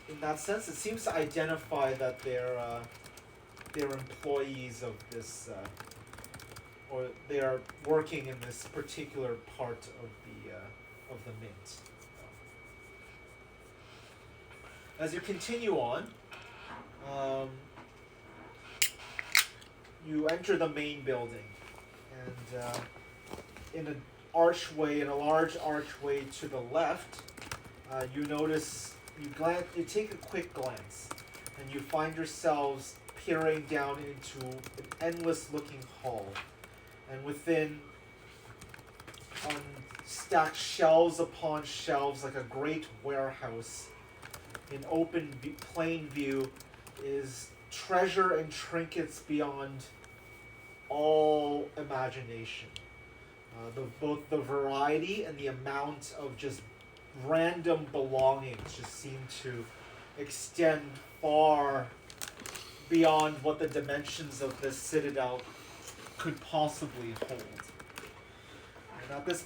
In that sense, it seems to identify that they're employees of this, or they are working in this particular part of the mint. As you continue on, you enter the main building, and in a large archway to the left, you notice. You take a quick glance, and you find yourselves peering down into an endless-looking hall, and within on stacked shelves upon shelves like a great warehouse. In plain view is treasure and trinkets beyond all imagination. Both the variety and the amount of just random belongings just seem to extend far beyond what the dimensions of this citadel could possibly hold. And at this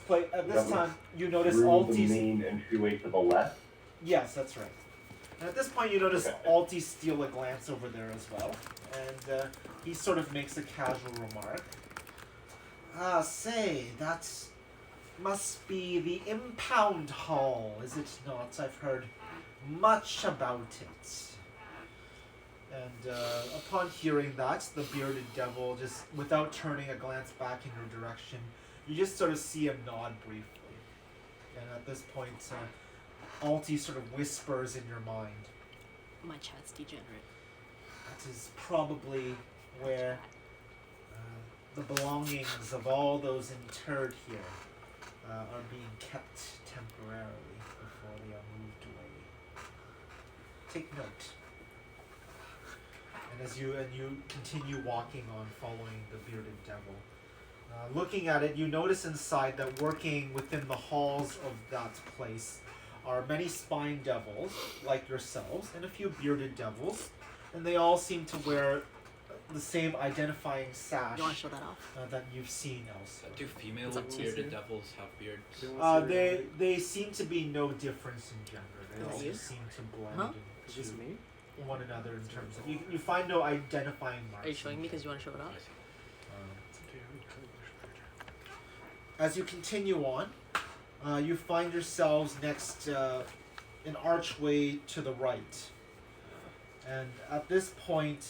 time, you notice Through the Alti's. main entryway to the left. Yes, that's right. And at this point, you notice Alti steal a glance over there as well, and he sort of makes a casual remark. Ah, say, that must be the impound hall, is it not? I've heard much about it. And upon hearing that, the bearded devil, just without turning a glance back in your direction, you just sort of see him nod briefly. And at this point, Alti sort of whispers in your mind. My chat's degenerate. That is probably where the belongings of all those interred here are being kept temporarily before they are moved away. Take note. And as you continue walking on, following the bearded devil, looking at it, you notice inside that working within the halls of that place are many spine devils like yourselves and a few bearded devils, and they all seem to wear the same identifying sash You want to show that off? that you've seen elsewhere. Do female It's up to you. bearded devils have beards? They seem to be no difference in gender. They Is all it just seem to blend Huh? Is this into me? one another in terms of you find no identifying marks. Are you showing me because you want to show it I off? see. As you continue on, you find yourselves next an archway to the right, and at this point,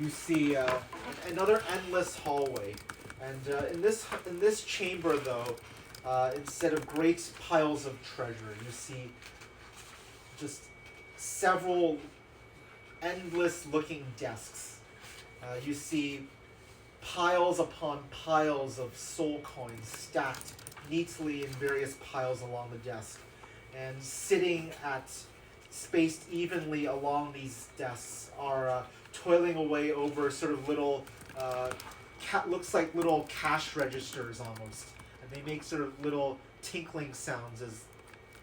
you see another endless hallway, and in this chamber, though, instead of great piles of treasure, you see just several endless-looking desks. You see piles upon piles of soul coins stacked neatly in various piles along the desk, and sitting spaced evenly along these desks are toiling away over sort of little looks like little cash registers almost, and they make sort of little tinkling sounds as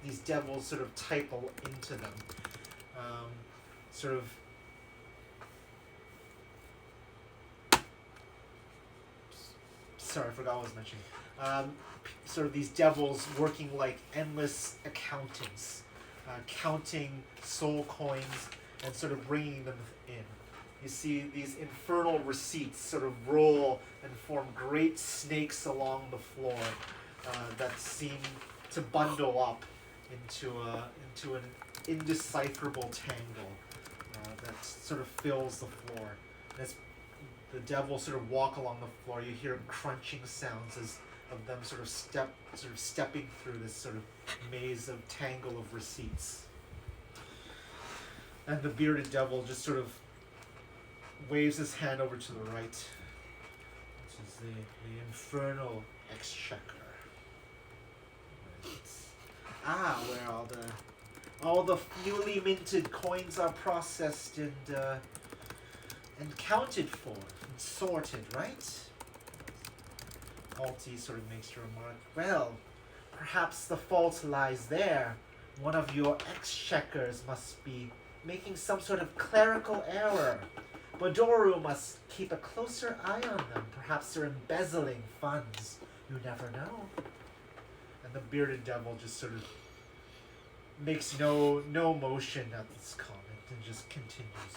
these devils sort of type into them. Sort of sorry, I forgot what I was mentioning. Sort of these devils working like endless accountants, counting soul coins and sort of bringing them in. You see these infernal receipts sort of roll and form great snakes along the floor that seem to bundle up into an indecipherable tangle that sort of fills the floor. And as the devils sort of walk along the floor, you hear crunching sounds of them sort of stepping through this sort of maze of tangle of receipts. And the bearded devil just sort of waves his hand over to the right, which is the infernal exchequer. Where all the newly minted coins are processed and counted for and sorted, right? Alti sort of makes a remark. Well, perhaps the fault lies there. One of your exchequers must be making some sort of clerical error. Bodoru must keep a closer eye on them. Perhaps they're embezzling funds. You never know. And the bearded devil just sort of makes no motion at this comment and just continues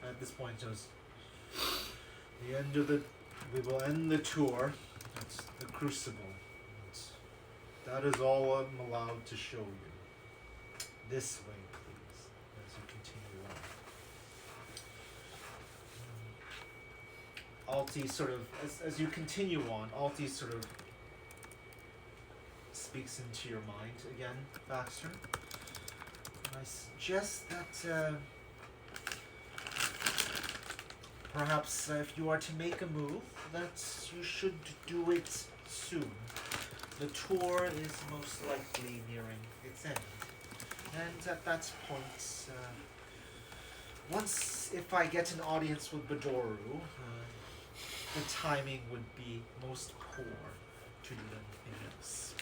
on. At this point, just we will end the tour. That's the crucible. That is all I'm allowed to show you. This way, please, as you continue on. Alti sort of, as you continue on, Alti sort of speaks into your mind again, Baxter. And I suggest that perhaps if you are to make a move, that you should do it soon. The tour is most likely nearing its end. And at that point, once if I get an audience with Bedoru, the timing would be most poor to do anything else.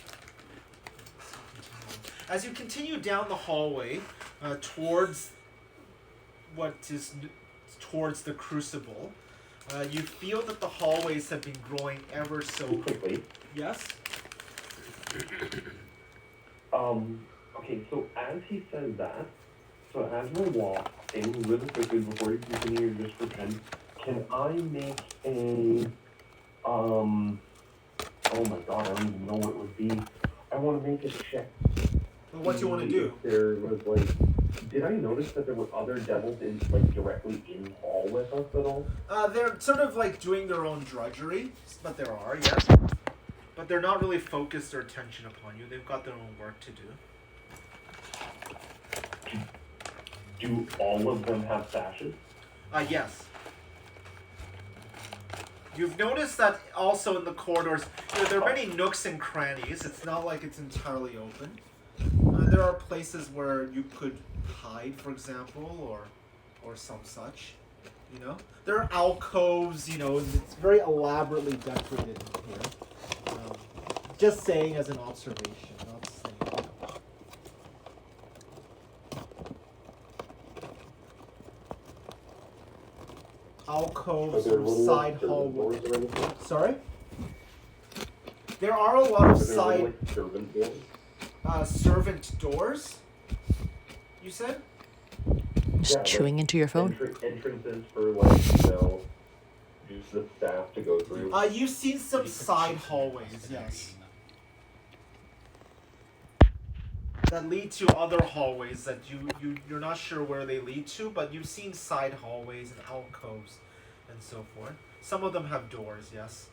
As you continue down the hallway towards towards the crucible, you feel that the hallways have been growing ever so quickly. Yes. Okay, so as he says that, so as we're walking really quickly before you continue your description, can I make a, oh my god, I don't even know what it would be. I want to make a check. Well, what do you want to do? There was did I notice that there were other devils in, directly in hall with us at all? They're sort of doing their own drudgery, but there are, yes. But they're not really focused their attention upon you. They've got their own work to do. Do all of them have sashes? Yes. You've noticed that also in the corridors, there are many nooks and crannies. It's not like it's entirely open. There are places where you could hide, for example, or some such. There are alcoves. It's very elaborately decorated in here. Just saying as an observation, not saying. Alcoves or side hallways. Sorry? There are a lot of side servant doors? Servant doors? You said? Just chewing into your phone. Entrances for use the staff to go through. You've seen some side hallways, yes. That lead to other hallways that you're not sure where they lead to, but you've seen side hallways and alcoves and so forth. Some of them have doors, yes.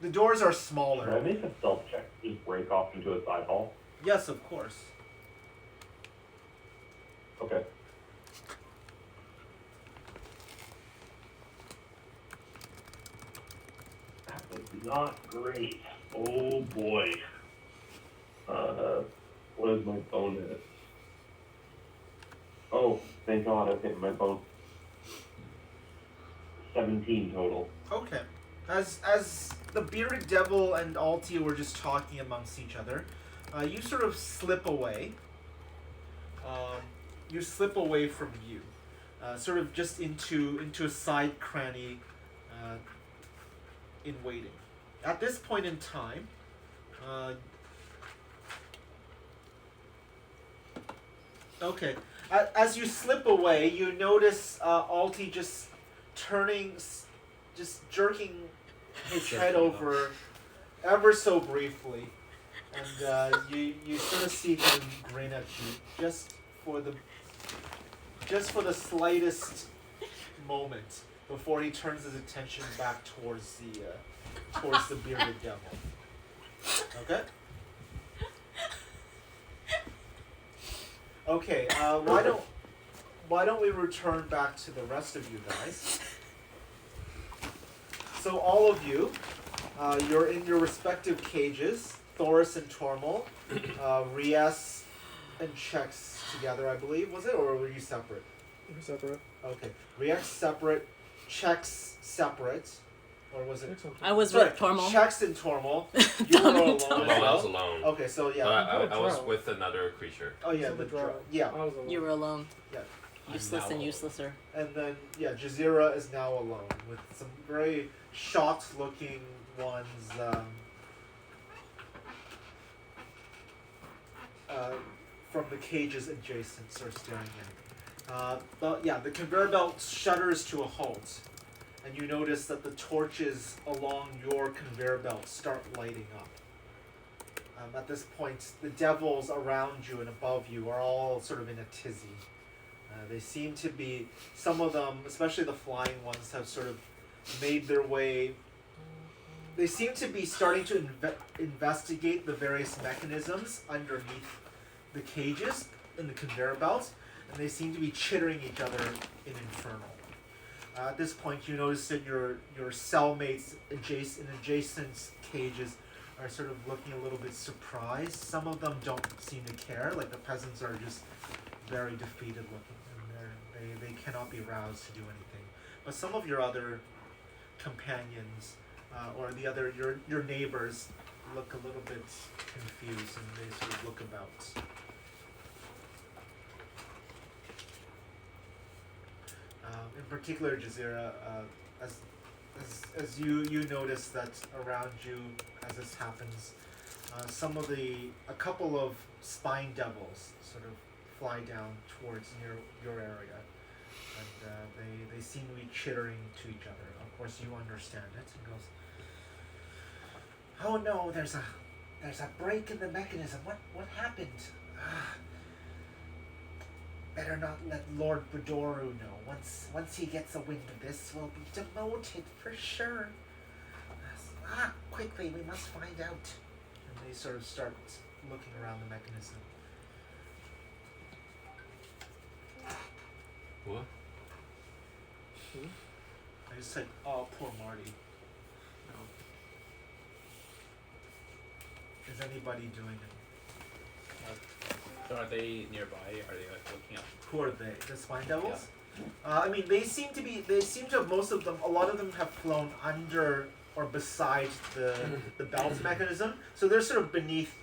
The doors are smaller. Can I make a stealth check to just break off into a side hall? Yes, of course. Okay. That was not great. Oh boy. What is my bonus? Oh, thank God I hit my bonus. 17 total. Okay. As the bearded devil and Alti were just talking amongst each other, you sort of slip away. You slip away from view, sort of just into a side cranny, in waiting. At this point in time, okay. As you slip away, you notice Alti just jerking his head over ever so briefly, and you sort of see him grin at you just for the slightest moment before he turns his attention back towards the bearded devil. Okay. Okay. Why don't we return back to the rest of you guys? So all of you, you're in your respective cages. Thoris and Tormal, Rias and Chex together, I believe, was it, or were you separate? We're separate. Okay, Rias separate, Chex separate, or was it? I was Sorry, with Tormal. Chex and Tormal. You were alone. Oh, as I well? was alone. Okay, so yeah. I was with another creature. Oh yeah, So the the draw. yeah, I was alone. You were alone. yeah. Useless now and alone. uselesser. And then yeah, Jazeera is now alone with some very shocked-looking ones. From the cages adjacent, sort of staring in. But yeah, the conveyor belt shudders to a halt, and you notice that the torches along your conveyor belt start lighting up. At this point, the devils around you and above you are all sort of in a tizzy. They seem to be, some of them, especially the flying ones, have sort of made their way they seem to be starting to investigate the various mechanisms underneath the cages in the conveyor belt, and they seem to be chittering each other in Infernal. At this point, you notice that your cellmates in adjacent cages are sort of looking a little bit surprised. Some of them don't seem to care, like the peasants are just very defeated looking, and they cannot be roused to do anything. But some of your other companions, or your neighbors, look a little bit confused, and they sort of look about. In particular, Jazeera, as you notice that around you, as this happens, a couple of spine devils sort of fly down towards your area, and they seem to be chittering to each other. Of course, you understand it. And goes, "Oh no, there's a break in the mechanism. What happened? Better not let Lord Bedoru know. Once he gets a wind of this, we'll be demoted for sure. Quickly, we must find out." And they sort of start looking around the mechanism. What? I just said, "Oh, poor Marty." Is anybody doing it? So are they nearby? Are they like looking up? Who are they? The spine devils? I mean, they seem to have, most of them, a lot of them have flown under or beside the belt mechanism, so they're sort of beneath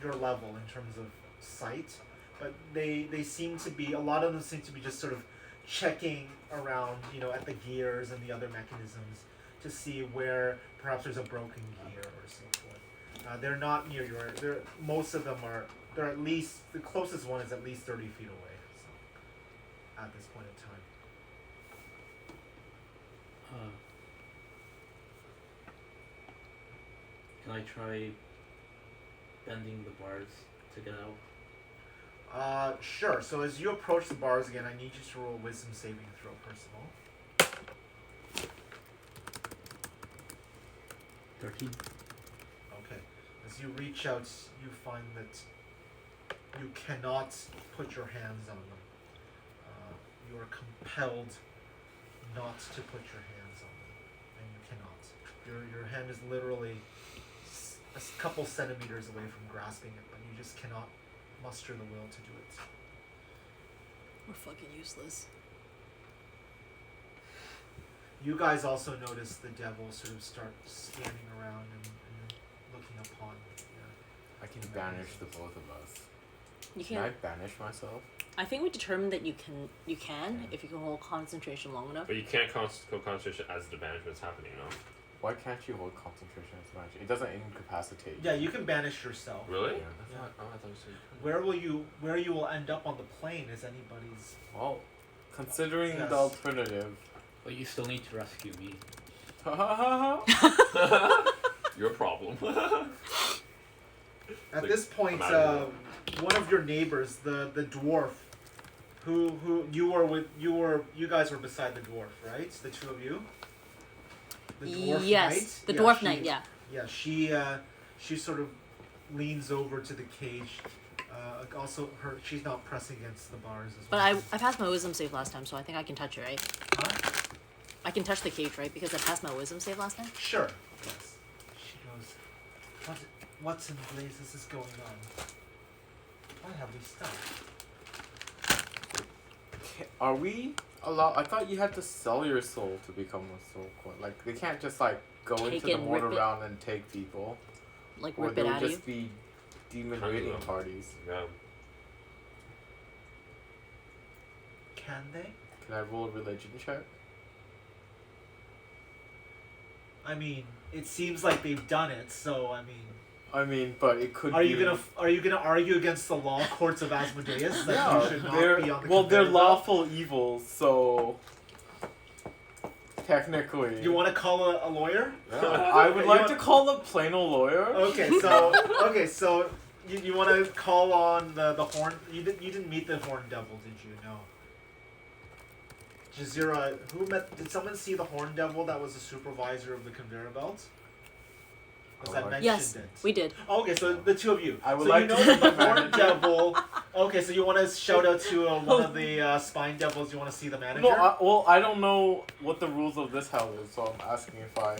your level in terms of sight, but they seem to be, a lot of them seem to be just sort of checking around, at the gears and the other mechanisms to see where perhaps there's a broken gear or so forth. They're not near most of them are, they're at least, the closest one is at least 30 feet away, so, at this point in time. Can I try bending the bars to get out? Sure. So as you approach the bars again, I need you to roll a wisdom saving throw, first of all. 13. Okay. As you reach out, you find that you cannot put your hands on them. You are compelled not to put your hands on them, and you cannot. Your hand is literally a couple centimeters away from grasping it, but you just cannot muster the will to do it. We're fucking useless. You guys also notice the devils sort of start scanning around and looking upon. I can banish the both of us. You Can I can't. banish myself? I think we determined that you can if you can hold concentration long enough. But you can't go concentration as the management's happening, no? Why can't you hold concentration as much? It doesn't incapacitate. Yeah, you can banish yourself. Really? Yeah. I thought you said Where you will end up on the plane is anybody's. Well, considering Yes. the alternative. But you still need to rescue me. Your problem. At Like, this point, I'm out of one of your neighbors, the dwarf, who you guys were beside the dwarf, right? The two of you. The dwarf Yes, knight? the Yeah, dwarf she- knight. Yeah. Yeah, she sort of leans over to the cage. Also, she's not pressing against the bars as But well. I passed my wisdom save last time, so I think I can touch it, right? Huh? I can touch the cage, right? Because I passed my wisdom save last time. Sure. Yes. She goes, What's in blazes is going on? Why have we stopped? Are we allowed? I thought you had to sell your soul to become a soul coin. Like, they can't just, like, go Take into it the and mortar rip it. round and take people. Like Or rip they it would out of just you. be demon Kind of raiding them. parties. Yeah. Can they? Can I roll a religion check? I mean, it seems like they've done it. So I mean, But it could are be... you gonna argue against the law courts of Asmodeus that Yeah, you should not they're, be on the well, they're conveyor belt? lawful evils, so... Technically... You want to call a lawyer? Yeah, I would You like want- to call a plain old lawyer. Okay, so you want to call on the horn? You didn't meet the horn devil, did you? No. Jazeera, did someone see the horn devil that was the supervisor of the conveyor belt? Because I mentioned Yes, it. we did. Okay, so the two of you. I would so like you know to that the be the horn manager. devil. Okay, so you want to shout out to one of the spine devils. You want to see the manager? No, I don't know what the rules of this hell is, so I'm asking if I.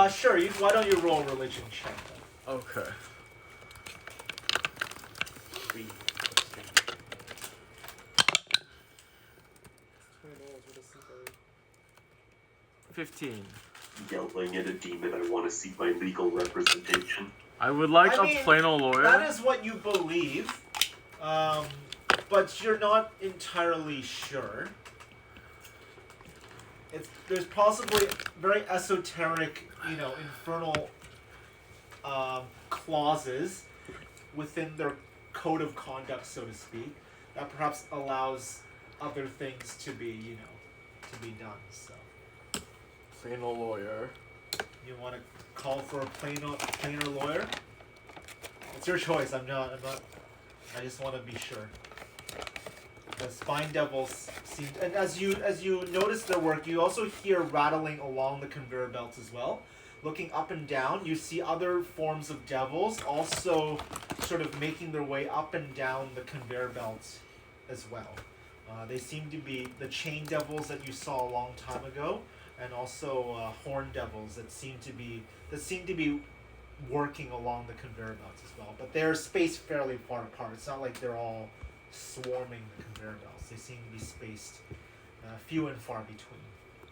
Sure. Why don't you roll a religion check? Then? Okay. 3 $15. Yelling at a demon, I want to seek my legal representation. I would like I a mean, plain old lawyer. That is what you believe, but you're not entirely sure. There's possibly very esoteric, infernal clauses within their code of conduct, so to speak, that perhaps allows other things to be, to be done. So Plain old lawyer. you want to call for a plainer lawyer? It's your choice. I'm not. I just want to be sure. The spine devils seem, and as you notice their work, you also hear rattling along the conveyor belts as well. Looking up and down, you see other forms of devils also sort of making their way up and down the conveyor belts as well. They seem to be the chain devils that you saw a long time ago, and also horn devils that seem to be working along the conveyor belts as well. But they're spaced fairly far apart. It's not like they're all swarming the conveyor belts. They seem to be spaced few and far between.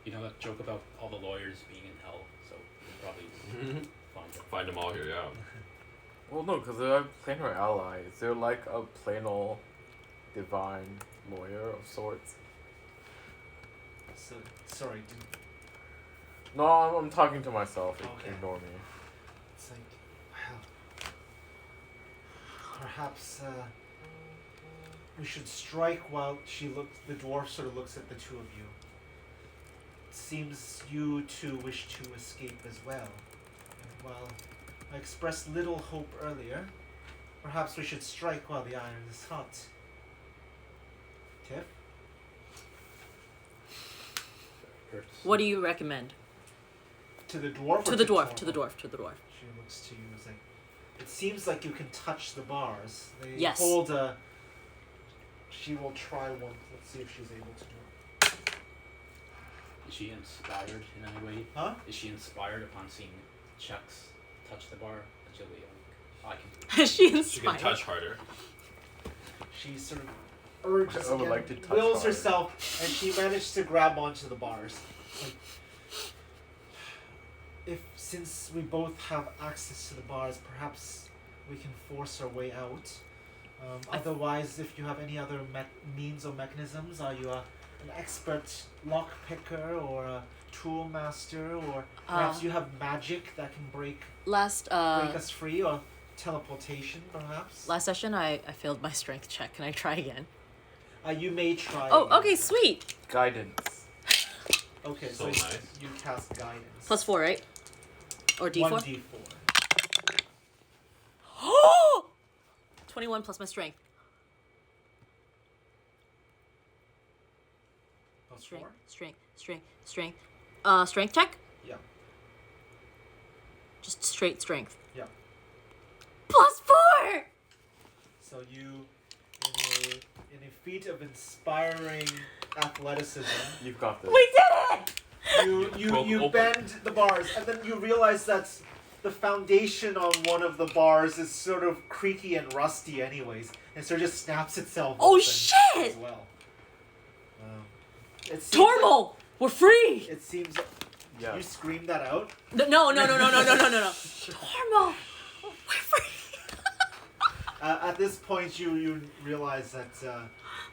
You know that joke about all the lawyers being in hell, so you'll probably Find them all here, yeah. Well, no, because they're plain or ally. Is there like a plain old divine lawyer of sorts? So sorry, No, I'm talking to myself. Okay. Ignore me. it's like, well, perhaps we should strike while the dwarf sort of looks at the two of you. It seems you two wish to escape as well. And while I expressed little hope earlier, perhaps we should strike while the iron is hot. Tiff? hurts. What do you recommend? To the dwarf? To or the Tormund? dwarf. To the dwarf. To the dwarf. She looks to you and is like, it seems like you can touch the bars. They Yes. hold a... She will try one. Let's see if she's able to do it. Is she inspired in any way? Huh? Is she inspired upon seeing Chuck's touch the bar? And she'll be like, I can do it. Is she She can inspired? touch harder. She sort of urges I would again, like to touch wills harder. herself, and she managed to grab onto the bars. Like, since we both have access to the bars, perhaps we can force our way out. Otherwise, if you have any other means or mechanisms, are you an expert lock picker or a tool master, or perhaps you have magic that can break Last us free, or teleportation, perhaps? last session, I failed my strength check. Can I try again? You may try. Oh, again. okay, sweet. Guidance. Okay, So so nice. you cast guidance. +4, right? Or D4? 1d4. Oh! 21 plus my strength. Plus Strength, 4? strength. Strength check? Yeah. Just straight strength. Yeah. +4! So you, in a feat of inspiring athleticism, You've got this. We did it! Broke you open. bend the bars, and then you realize that the foundation on one of the bars is sort of creaky and rusty anyways, and so it just snaps itself Oh, open shit! as well. It seems Tormal! We're free! Like, it seems Yeah. you scream that out. No. Tormal! We're free! At this point, you realize that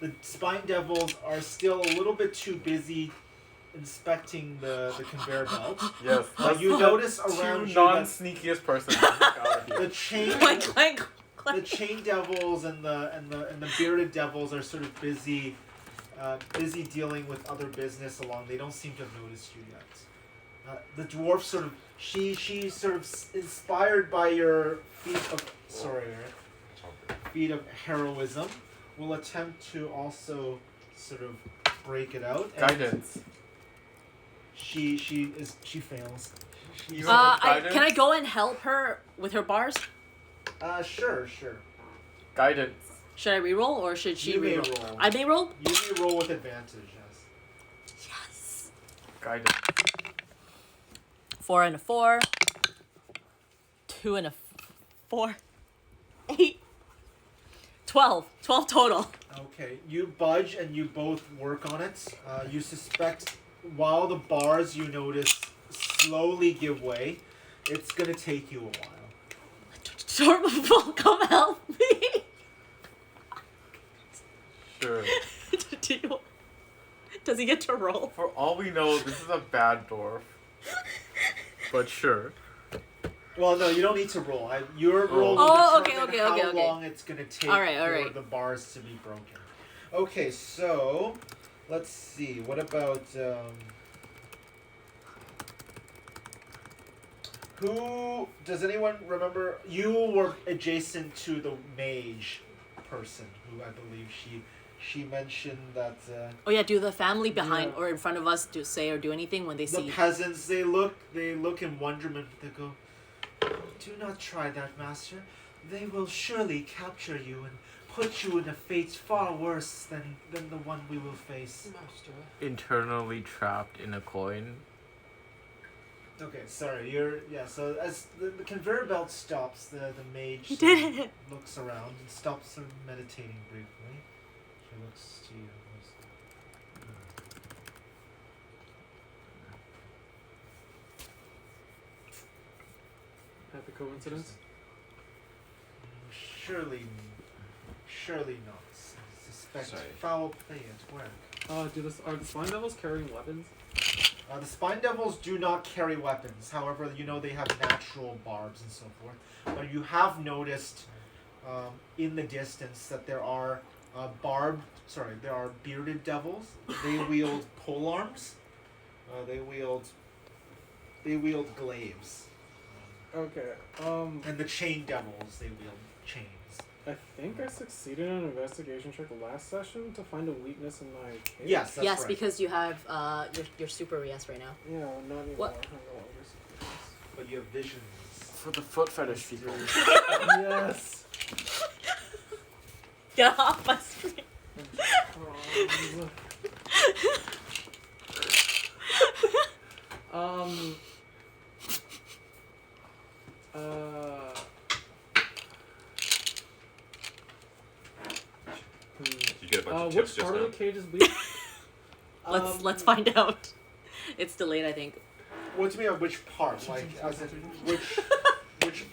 the spine devils are still a little bit too busy inspecting the conveyor belt. Yes. That's You the notice two around you that non-sneakiest person out of here. the chain Clank, clank, the clank. chain devils and the bearded devils are sort of busy dealing with other business along. They don't seem to have noticed you yet. The dwarf sort of she sort of inspired by your feat of heroism will attempt to also sort of break it out. And Guidance. She fails. Even with guidance? can I go and help her with her bars? Sure. Guidance. Should I reroll or should she You may reroll? roll. I may roll? You may roll with advantage, yes. Yes. Guidance. 4 and a 4. 2 and a 4. 8. 12. 12 total. Okay, you budge and you both work on it. You suspect while the bars you notice slowly give way, it's gonna take you a while. Dormable, come help me. Sure. Does he get to roll? For all we know, this is a bad dwarf. But sure. Well, no, you don't need to roll. Your roll will Oh, determine okay, how okay. long it's gonna take All right. for the bars to be broken. Okay, so let's see. What about who? Does anyone remember? You were adjacent to the mage person, who I believe she mentioned that Oh yeah, do the family behind Yeah. or in front of us say or do anything when they the see? peasants they look in wonderment. They go, "Oh, do not try that, master. They will surely capture you and put you in a fate far worse than the one we will face." Master. Internally trapped in a coin. Okay, sorry. So as the conveyor belt stops, the mage He did it. looks around and stops her meditating briefly. She looks to you. Happy coincidence. Surely not. I suspect Sorry. foul play at work. Are the slime devils carrying weapons? The spine devils do not carry weapons. However, you know they have natural barbs and so forth. But you have noticed in the distance that there are there are bearded devils. They wield polearms. They wield glaives. Okay. And the chain devils, they wield chains. I think I succeeded in an investigation check last session to find a weakness in my case. Yes, that's yes, right. because you have your super yes right now. Yeah, not anymore. What? I'm no longer super But you have visions. For the foot fetish people. yes. Get off my screen. You get a bunch of tips Which just part now. of the cage is weak? Let's find out. It's delayed, I think. What do you mean which part? Like, as in which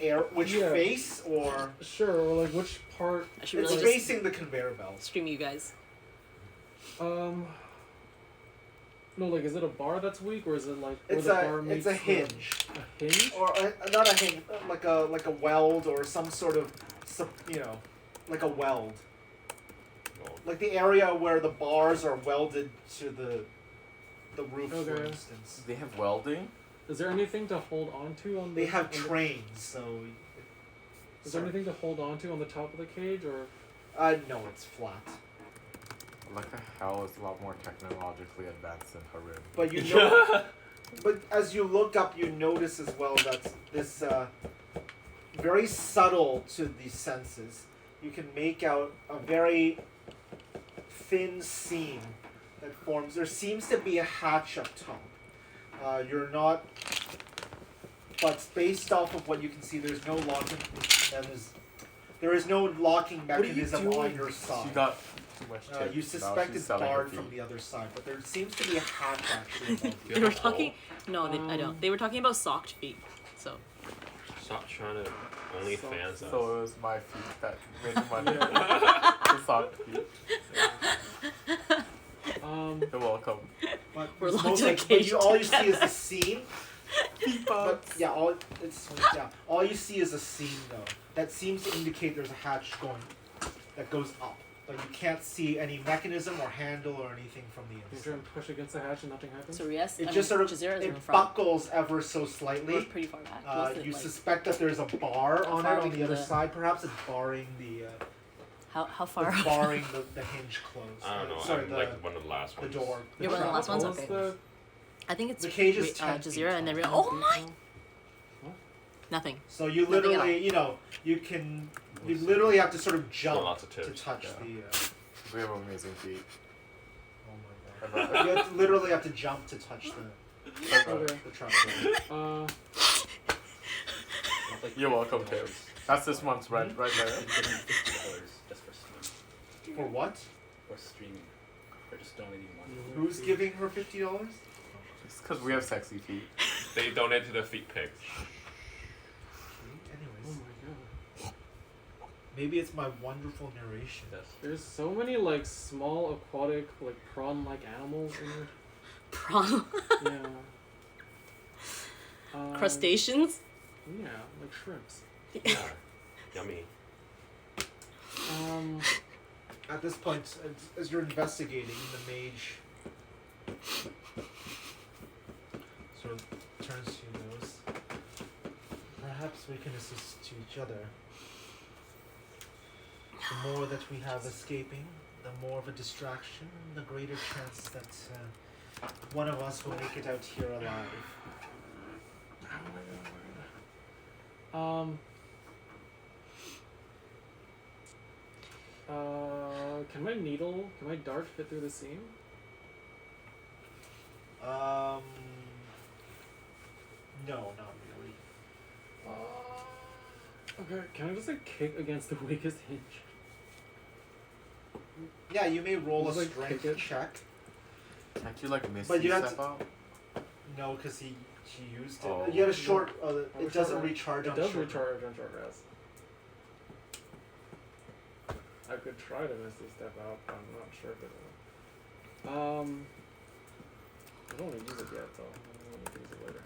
Yeah. face, or Sure, or like which part? I should it's really just facing the conveyor belt. stream you guys. No, like, is it a bar that's weak, or is it like where It's the bar a meets hinge, a hinge? or not a hinge, like a weld or some sort of, like a weld. Like the area where the bars are welded to the roof, for Okay. instance. They have welding? Is there anything to hold on to on the? They have on the- trains, so. Is there anything to hold on to on the top of the cage, or? No, it's flat. Like the hell is a lot more technologically advanced than Harim. But you know, but as you look up, you notice as well that this very subtle to the senses. You can make out a very thin seam that forms. There seems to be a hatch up top. You're not, but based off of what you can see, there's no locking. There is no locking What are you mechanism on doing? your side. She got too much tips. You Now suspect she's it's selling her barred feet. from the other side, but there seems to be a hatch actually above you. They were talking. No, I don't. They were talking about socked feet. So Stop trying to only So- fans us. So it was my feet that made the money. Yeah. The sock feet. You're welcome. But We're it's locked most in a like- but cage all you see is the seam. Feet But yeah, all you see is a seam though. That seems to indicate there's a hatch that goes up. But you can't see any mechanism or handle or anything from the You try inside. and push against the hatch and nothing happens. so yes, It just sort of Jazeera's in it front. buckles ever so We're slightly. pretty far back. What's it You like? suspect that there's a bar How on it far on away the other from the- side. Perhaps it's barring the How far? it's barring the hinge closed. I don't know. Sorry, I'm like one of the last the ones. door. You're one of the last ones? What was Okay. the- I think it's The cage is 10 Jazeera, and then feet oh my! Nothing. So you Nothing at all. literally, you know, you literally have to sort of jump lots of to tips. touch Yeah. the. We have amazing feet. Oh my god! You literally have to jump to touch Okay. the trapdoor. Uh, Not like You're welcome, $50 Tim. That's this month's rent right there. $50 just for streaming. For what? Or streaming. Or just donating money. Who's giving her $50? It's because we have sexy feet. They donated a feet pic. oh Anyways, my god. maybe it's my wonderful narration. Yes. There's so many like small aquatic like prawn-like animals in it. Prawn. Yeah. Crustaceans. Yeah, like shrimps. Yeah. Yummy. At this point, as you're investigating, the mage sort of turns to you and goes, perhaps we can assist each other. The more that we have escaping, the more of a distraction, the greater chance that one of us will make it out here alive. Can my dart fit through the seam? No, not really. Okay, can I just like kick against the weakest hinge? Yeah, you may roll a Just, like, strength kick it. check. Can't you like miss But you you have step to- out? No, because she used it. Oh. You had a short. have It a short doesn't rest. recharge It on does short. recharge on short rest. I could try to miss this step out, but I'm not sure if it will. I don't want to use it yet though. I want to use it later.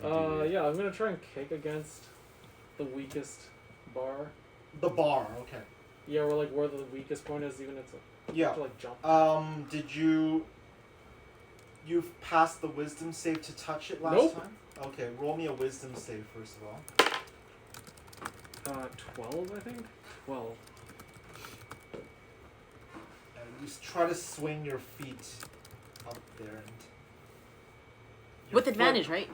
Alright. Yeah, I'm gonna try and kick against the weakest bar. The bar. Okay. Yeah, or like where the weakest point is, even it's Yeah. to like jump. Did you? You've passed the wisdom save to touch it last Nope. time. Okay, roll me a wisdom save first of all. 12, I think. 12. You try to swing your feet up there and. your With foot- advantage, right?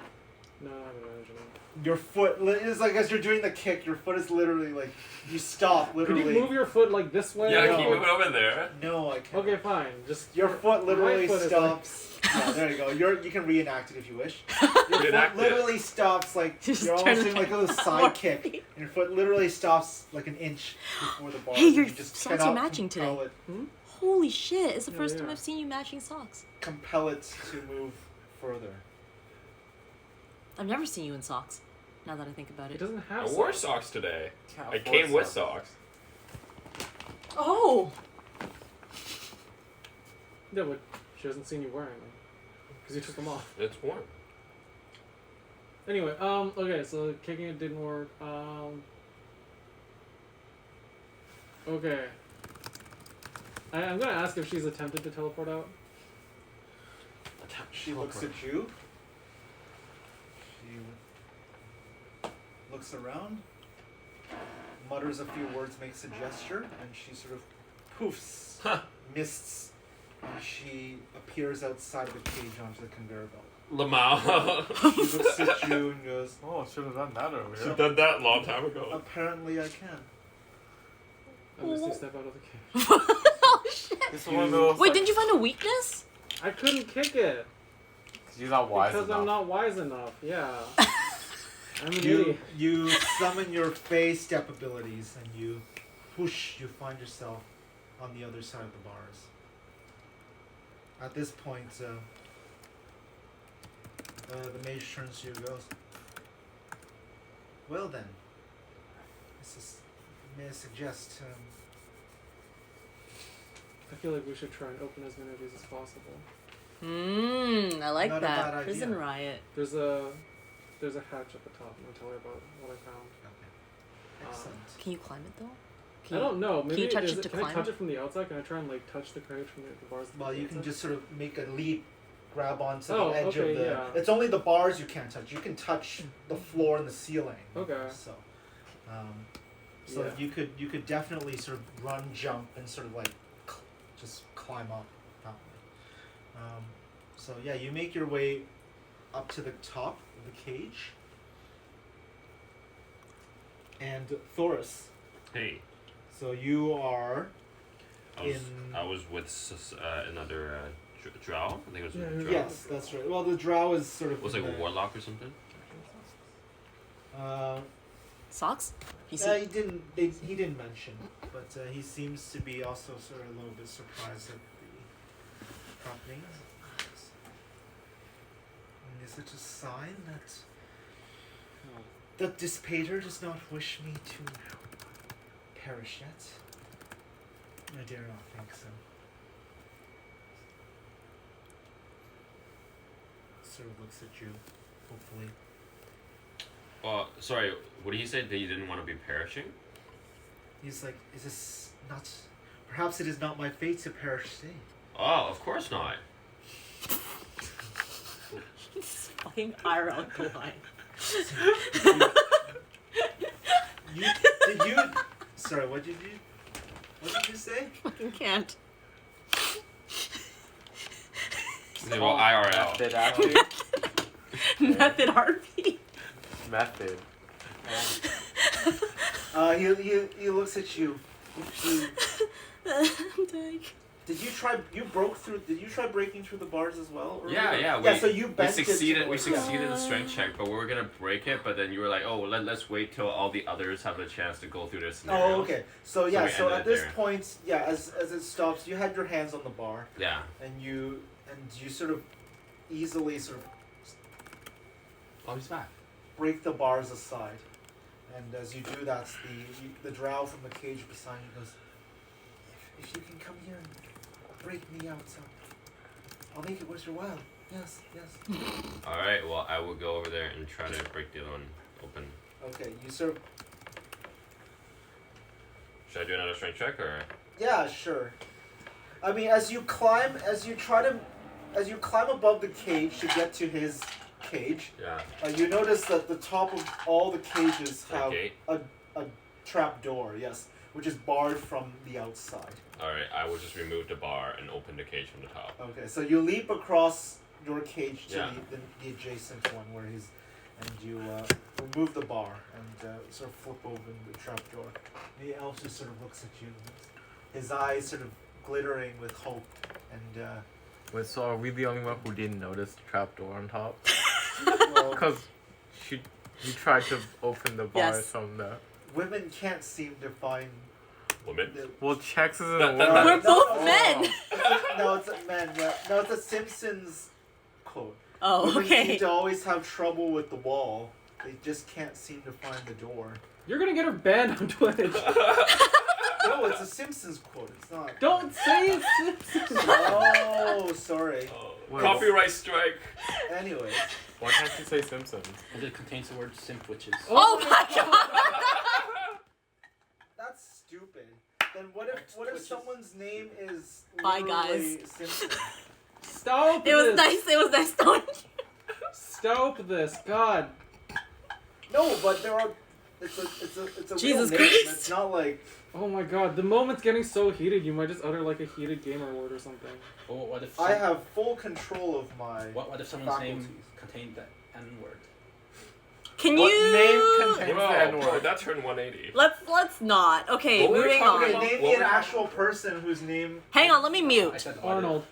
No, I have advantage on it. Your foot is like as you're doing the kick, your foot is literally like you stop Could literally. you move your foot like this way? Yeah, no. keep moving over there. No, I can't. Okay, fine. Just Your foot literally my foot stops. Yeah, there you go. You can reenact it if you wish. Your Reenact foot it. literally stops like Just you're turn almost doing it like a little more side kick, feet. and your foot literally stops like an inch before the bar. Hey, and your you just socks are cannot matching compel today. It, Holy shit! It's the Yeah, first they time are. I've seen you matching socks. compel it to move further. I've never seen you in socks. Now that I think about it it. doesn't have. I wore socks today. Can't I afford came with socks. socks. Oh. Yeah, but she hasn't seen you wearing them because you took them off. It's warm. Anyway, okay, so kicking it didn't work. Okay. I'm gonna ask if she's attempted to teleport out. She looks at you. She looks around, mutters a few words, makes a gesture, and she sort of poofs, mists, and she appears outside of the cage onto the conveyor belt. Lamau. She looks at you and goes, Oh, should have done that over Should here. have done that a long time ago. apparently I can. I missed you step out of the cage. Oh shit! It's one of those. Wait, like, didn't you find a weakness? I couldn't kick it 'cause you're not wise because enough. I'm not wise enough. Yeah. I'm an You idiot. you summon your Fey step abilities and you whoosh, you find yourself on the other side of the bars. At this point, the mage turns to you and goes, well then, may I suggest, I feel like we should try and open as many of these as possible. I like Not a bad that. Prison idea. riot. There's a hatch at the top. I'm gonna tell her about what I found. excellent. Can you climb it though? I don't know. Maybe you touch is it to can I climb? touch it from the outside? Can I try and like touch the cage from the bars? from Well, the you can outside? just sort of make a leap, grab onto Oh, the edge okay, of the. yeah. It's only the bars you can't touch. You can touch the floor and the ceiling. Okay. So, Yeah. you could definitely sort of run, jump, and sort of like just climb up that way. So yeah, you make your way up to the top of the cage, and Thoris. Hey, So you are I in. was with another drow. I think it was a drow. Yes, that's right. Well, the drow is sort of. It was in like a the- warlock or something. Socks? He didn't mention, but he seems to be also sort of a little bit surprised at the happening. And is it a sign that Dispater does not wish me to perish yet? I dare not think so. Sort of looks at you, hopefully. Sorry, what did he say? That he didn't want to be perishing? He's like, is this not... Perhaps it is not my fate to perish today. Oh, of course not. He's fucking ironical line. Did you... Sorry, what did you say? Fucking can't. Say, well, IRL. Method acting. Method RP. Method. He looks at you. I'm dying. Did you try breaking through the bars as well? Yeah, earlier? yeah. So you we bent it succeeded. to We the- succeeded in the strength check, but we were gonna break it. But then you were like, "Oh, let's wait till all the others have a chance to go through this scenario." Oh, okay. So yeah. we So ended at it this there. point, yeah, as it stops, you had your hands on the bar, Yeah. and you sort of easily sort of Oh, he's back. break the bars aside, and as you do that, the drow from the cage beside you goes, if you can come here and break me out, so I'll make it worth your while. Yes. All right. Well, I will go over there and try to break the other one open. Okay, you sort of. Should I do another strength check or? Yeah, sure. I mean, as you climb above the cage to get to his cage, Yeah. you notice that the top of all the cages A have gate? a trap door, yes, which is barred from the outside. All right. I will just remove the bar and open the cage from the top. Okay, so you leap across your cage to Yeah. the adjacent one where he's, and you remove the bar and sort of flip open the trap door. The elf just sort of looks at you, his eyes sort of glittering with hope, and Wait, so are we the only one who didn't notice the trapdoor on top? well, Because you tried to open the bar Yes. from the... women can't seem to find Woman. the. Well, Chex isn't That- a that- woman. We're both no, men. No, it's a man. Yeah, no, it's a Simpsons quote. Oh, Women seem okay. to always have trouble with the wall. They just can't seem to find the door. You're gonna get her banned on Twitch. No, it's a Simpsons quote. It's not. Don't say it's. Oh, sorry. Wait, Copyright strike. Anyways, Why can't you say Simpsons? And it contains the word simp witches. Oh my god! that's stupid. Then what if someone's name is Bye, literally guys. Simpson? Stop It was this. nice. It was nice knowing you. Stop this. God. No, but there are. It's a Jesus real name. Christ. It's not like. Oh my god. The moment's getting so heated, you might just utter like a heated gamer word or something. Oh, what if? I have full control of my. What if someone's name faculties. contained the N word? Can What you? name contains Bro, the N-word? that turned 180. Let's not. Okay, What were we moving talking on. Okay, name What me an were- actual person whose name. Hang on, let me I mute. said what if. Arnold.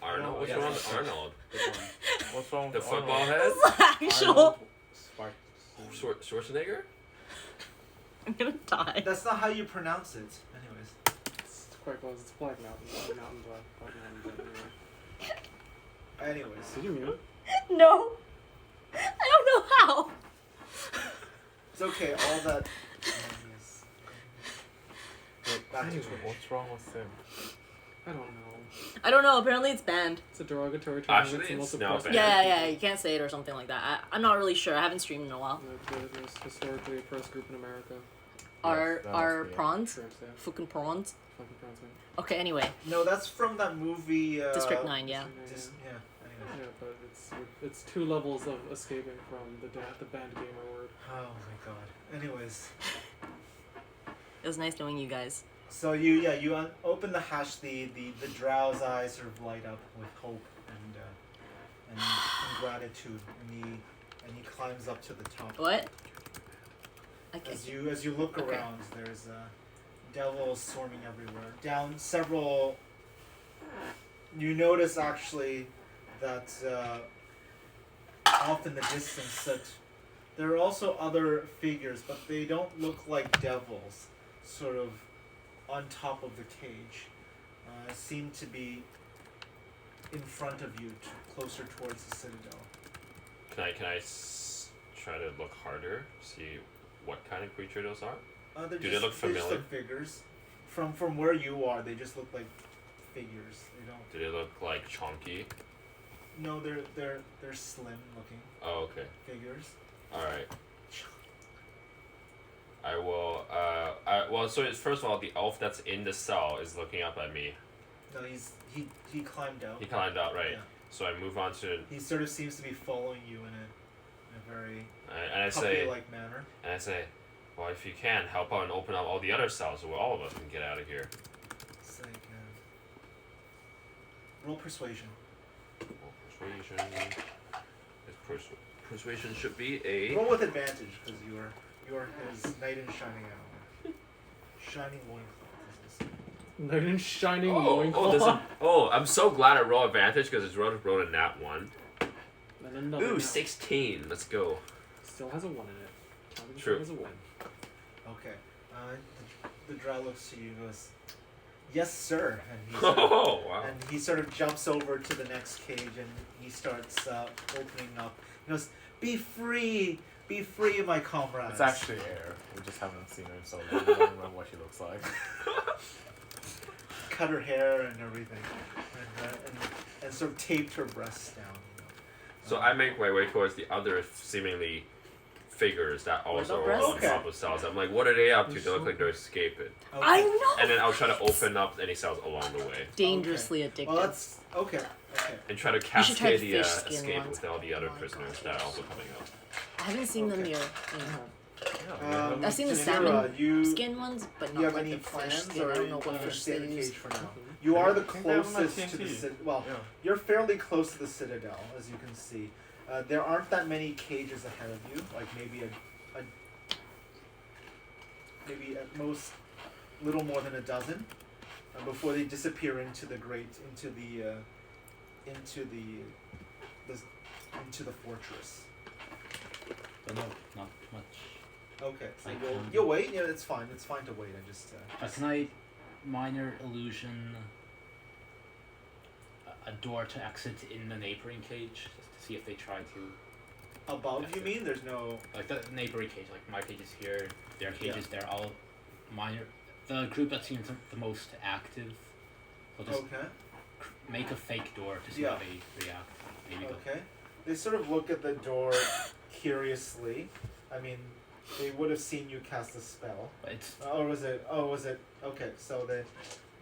Arnold. What's Yeah, wrong with sorry. Arnold? Good one. What's wrong The with football Arnold? head? Actual. Arnold Spark. Schwarzenegger? I'm gonna die. That's not how you pronounce it. Anyways. It's quite close. It's Black Mountain. Black Mountain. Black Mountain. Anyway. Anyways. Did you mute? No. I don't know how. It's okay. All that. is- Wait, Back to anyway, Twitch. what's wrong with Sim? I don't know. I don't know. Apparently it's banned. It's a derogatory term. Actually, the it's most now oppressive- banned. Yeah, you can't say it or something like that. I'm not really sure. I haven't streamed in a while. The most historically oppressed group in America. Our that our must be it. prawns, Shrimps, yeah. fucking prawns. Fucking prawns, yeah. Okay, anyway, No, that's from that movie. District 9, yeah. Yeah. Anyway. Yeah, but it's two levels of escaping from the banned gamer word. Oh my god. Anyways. it was nice knowing you guys. So you open the hatch. The drow's eyes sort of light up with hope and gratitude, and he climbs up to the top. What? Okay. As you look Okay. around, there's devils swarming everywhere. Down several. You notice actually that off in the distance that there are also other figures, but they don't look like devils. Sort of on top of the cage, seem to be in front of you, closer towards the citadel. Can I try to look harder, see what kind of creature those are? Do they look They just familiar? look figures. From where you are, they just look like figures. They don't. Do they look like chonky? No, they're slim looking Oh, okay. figures. All right. I will. Well, so it's, first of all, the elf that's in the cell is looking up at me. No, he climbed out. He climbed out, right? Yeah. So I move on to, He sort of seems to be following you in a very and I say, puppy-like manner. well, if you can, help out and open up all the other cells so all of us can get out of here. It's like roll persuasion. Well, persuasion. Persuasion should be a. Roll with advantage because you are his knight in shining armor. Shining loincloth is this. Knight in shining Oh, loincloth. I'm so glad I roll advantage because it's rolled a nat 1. And another Ooh, now. 16. Let's go. Still has a 1 in it. Counting True. Has a 1. Okay. The drow looks to you and goes, "Yes, sir." And he Oh, wow. and he sort of jumps over to the next cage and he starts opening up. He goes, "Be free, my comrades." It's actually air. We just haven't seen her so long. I don't remember what she looks like. Cut her hair and everything, and sort of taped her breasts down. You know. So I make my way towards the other seemingly figures that also are on Okay. top of cells. I'm like, what are they up to? They look like they're escaping. Okay. I know. And then I'll try to open up any cells along the way Dangerously addictive. Well, that's okay. Okay. and try to You should try cascade the fish skin escape ones. with all the other Oh my prisoners gosh. that are also coming out. I haven't seen them Okay. near. I've seen the skin ones, but Do not you have like any the fish plans, skin. or I don't you know want what to fish stay they in the use. cage for now? You are the I think they have them at closest to the TNT. well. Yeah. You're fairly close to the citadel, as you can see. There aren't that many cages ahead of you. Like maybe maybe at most little more than a dozen, before they disappear into the fortress. But no, not much. Okay, so I you'll can- you'll wait. Yeah, it's fine. It's fine to wait. I just Can I minor illusion a door to exit in the neighboring cage just to see if they try to, above. You mean there's no? like the neighboring cage, like my cage is here, their cage is there, all minor. The group that seems the most active, will just Okay. make a fake door to see Yeah. how they react. Maybe they'll- Okay. They sort of look at the door curiously. I mean, they would have seen you cast a spell. but it's Or was it? Oh, was it? Okay, so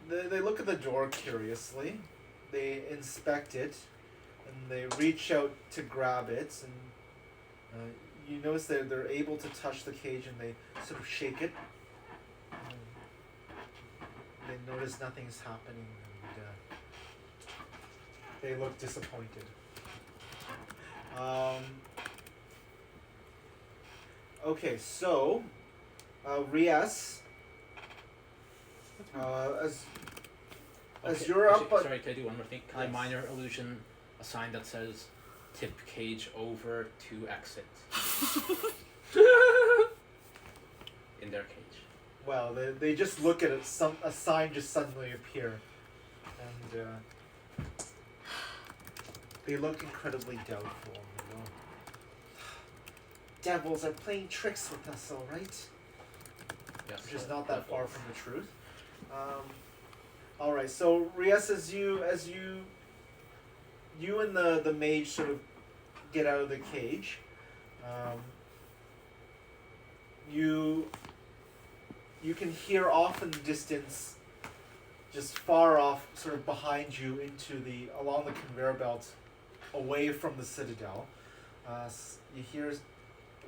they look at the door curiously. They inspect it, and they reach out to grab it, and you notice they're able to touch the cage, and they sort of shake it. They notice nothing's happening, and they look disappointed. Okay, so Rias, as Okay, you're up, actually, sorry, can I do one more thing? Can I Yes. minor illusion a sign that says tip cage over to exit in their cage? well, they just look at it. A sign just suddenly appear, and they look incredibly doubtful. You know, devils are playing tricks with us, all right. Yes. Which is not that far from the truth. All right, so Rias, as you and the mage sort of get out of the cage, you can hear off in the distance, just far off, sort of behind you, along the conveyor belt, away from the citadel. You hear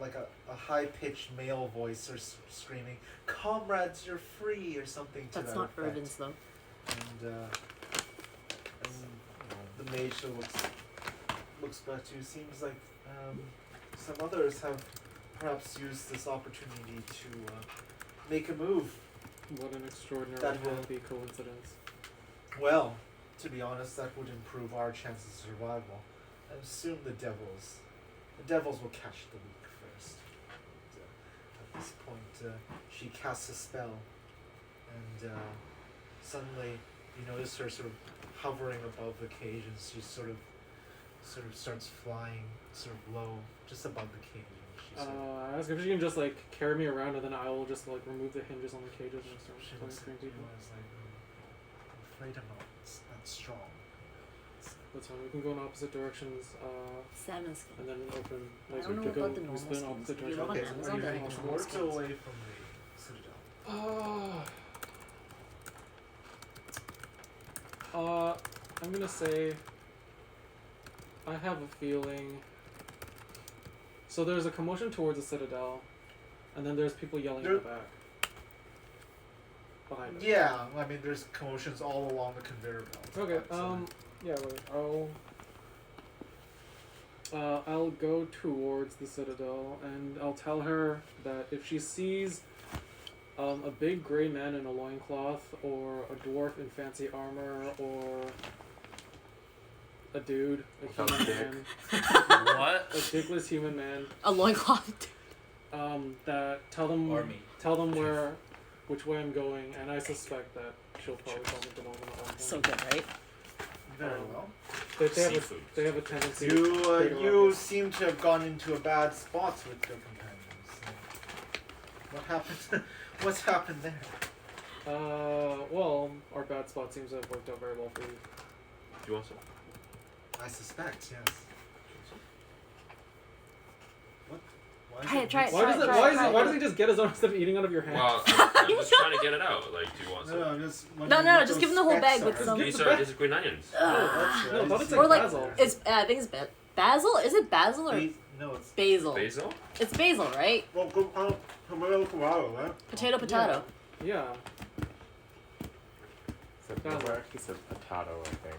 like a high-pitched male voice or screaming, "Comrades, you're free," or something to That's that not effect. Irvin's though. And the mage sort of looks back to you. Seems like some others have perhaps used this opportunity to make a move. What an extraordinary That will- happy coincidence. Well, to be honest, that would improve our chances of survival. I assume the devils will catch the weak first. At this point, she casts a spell, and suddenly you notice her sort of hovering above the cage, and she sort of starts flying sort of low, just above the cage. And she sort of, I ask if she can just like carry me around, and then I will just like remove the hinges on the cages and start she playing looks at screen you people. and is like, I'm afraid I'm not that strong. That's fine. We can go in opposite directions, Salmon skin. and then open. I Like don't know we could about go. the We split in normal opposite skins. You directions. Okay, on are Amazon, you they're heading normal towards or skins. away from the citadel? I'm gonna say I have a feeling. So there's a commotion towards the citadel, and then there's people yelling in the back. Behind us. Yeah, I mean, there's commotions all along the conveyor belt. Okay. So- Yeah. Wait. I'll go towards the citadel, and I'll tell her that if she sees a big gray man in a loincloth, or a dwarf in fancy armor, or a dude, a Without human a dick. man, What? a dickless human man, A loincloth. that tell them Or me. which way I'm going, and I suspect that she'll probably tell me the moment at one point. So good, right? Very Um, well. Seafood. They have a tendency. You to create a you ruckus. seem to have gone into a bad spot with your companions. What happened? What's happened there? Well, our bad spot seems to have worked out very well for you. Do you want some? I suspect, yes. What? Why is Hey, it try it, mixed? Why try does it, it? try Why it, is try it? it. Why does he just get his own stuff eating out of your hand? Well, I'm just trying to get it out. Like, do you want some? No, I'm just No, wondering no, what just those give him the whole specks bag with are. some- These are green onions. Oh, that's right. No, I thought it's See. Or like like, basil. it's I think it's basil. Is it basil or No, it's basil? Basil? It's basil, right? right? Potato, potato. Yeah. Never actually said potato, I think.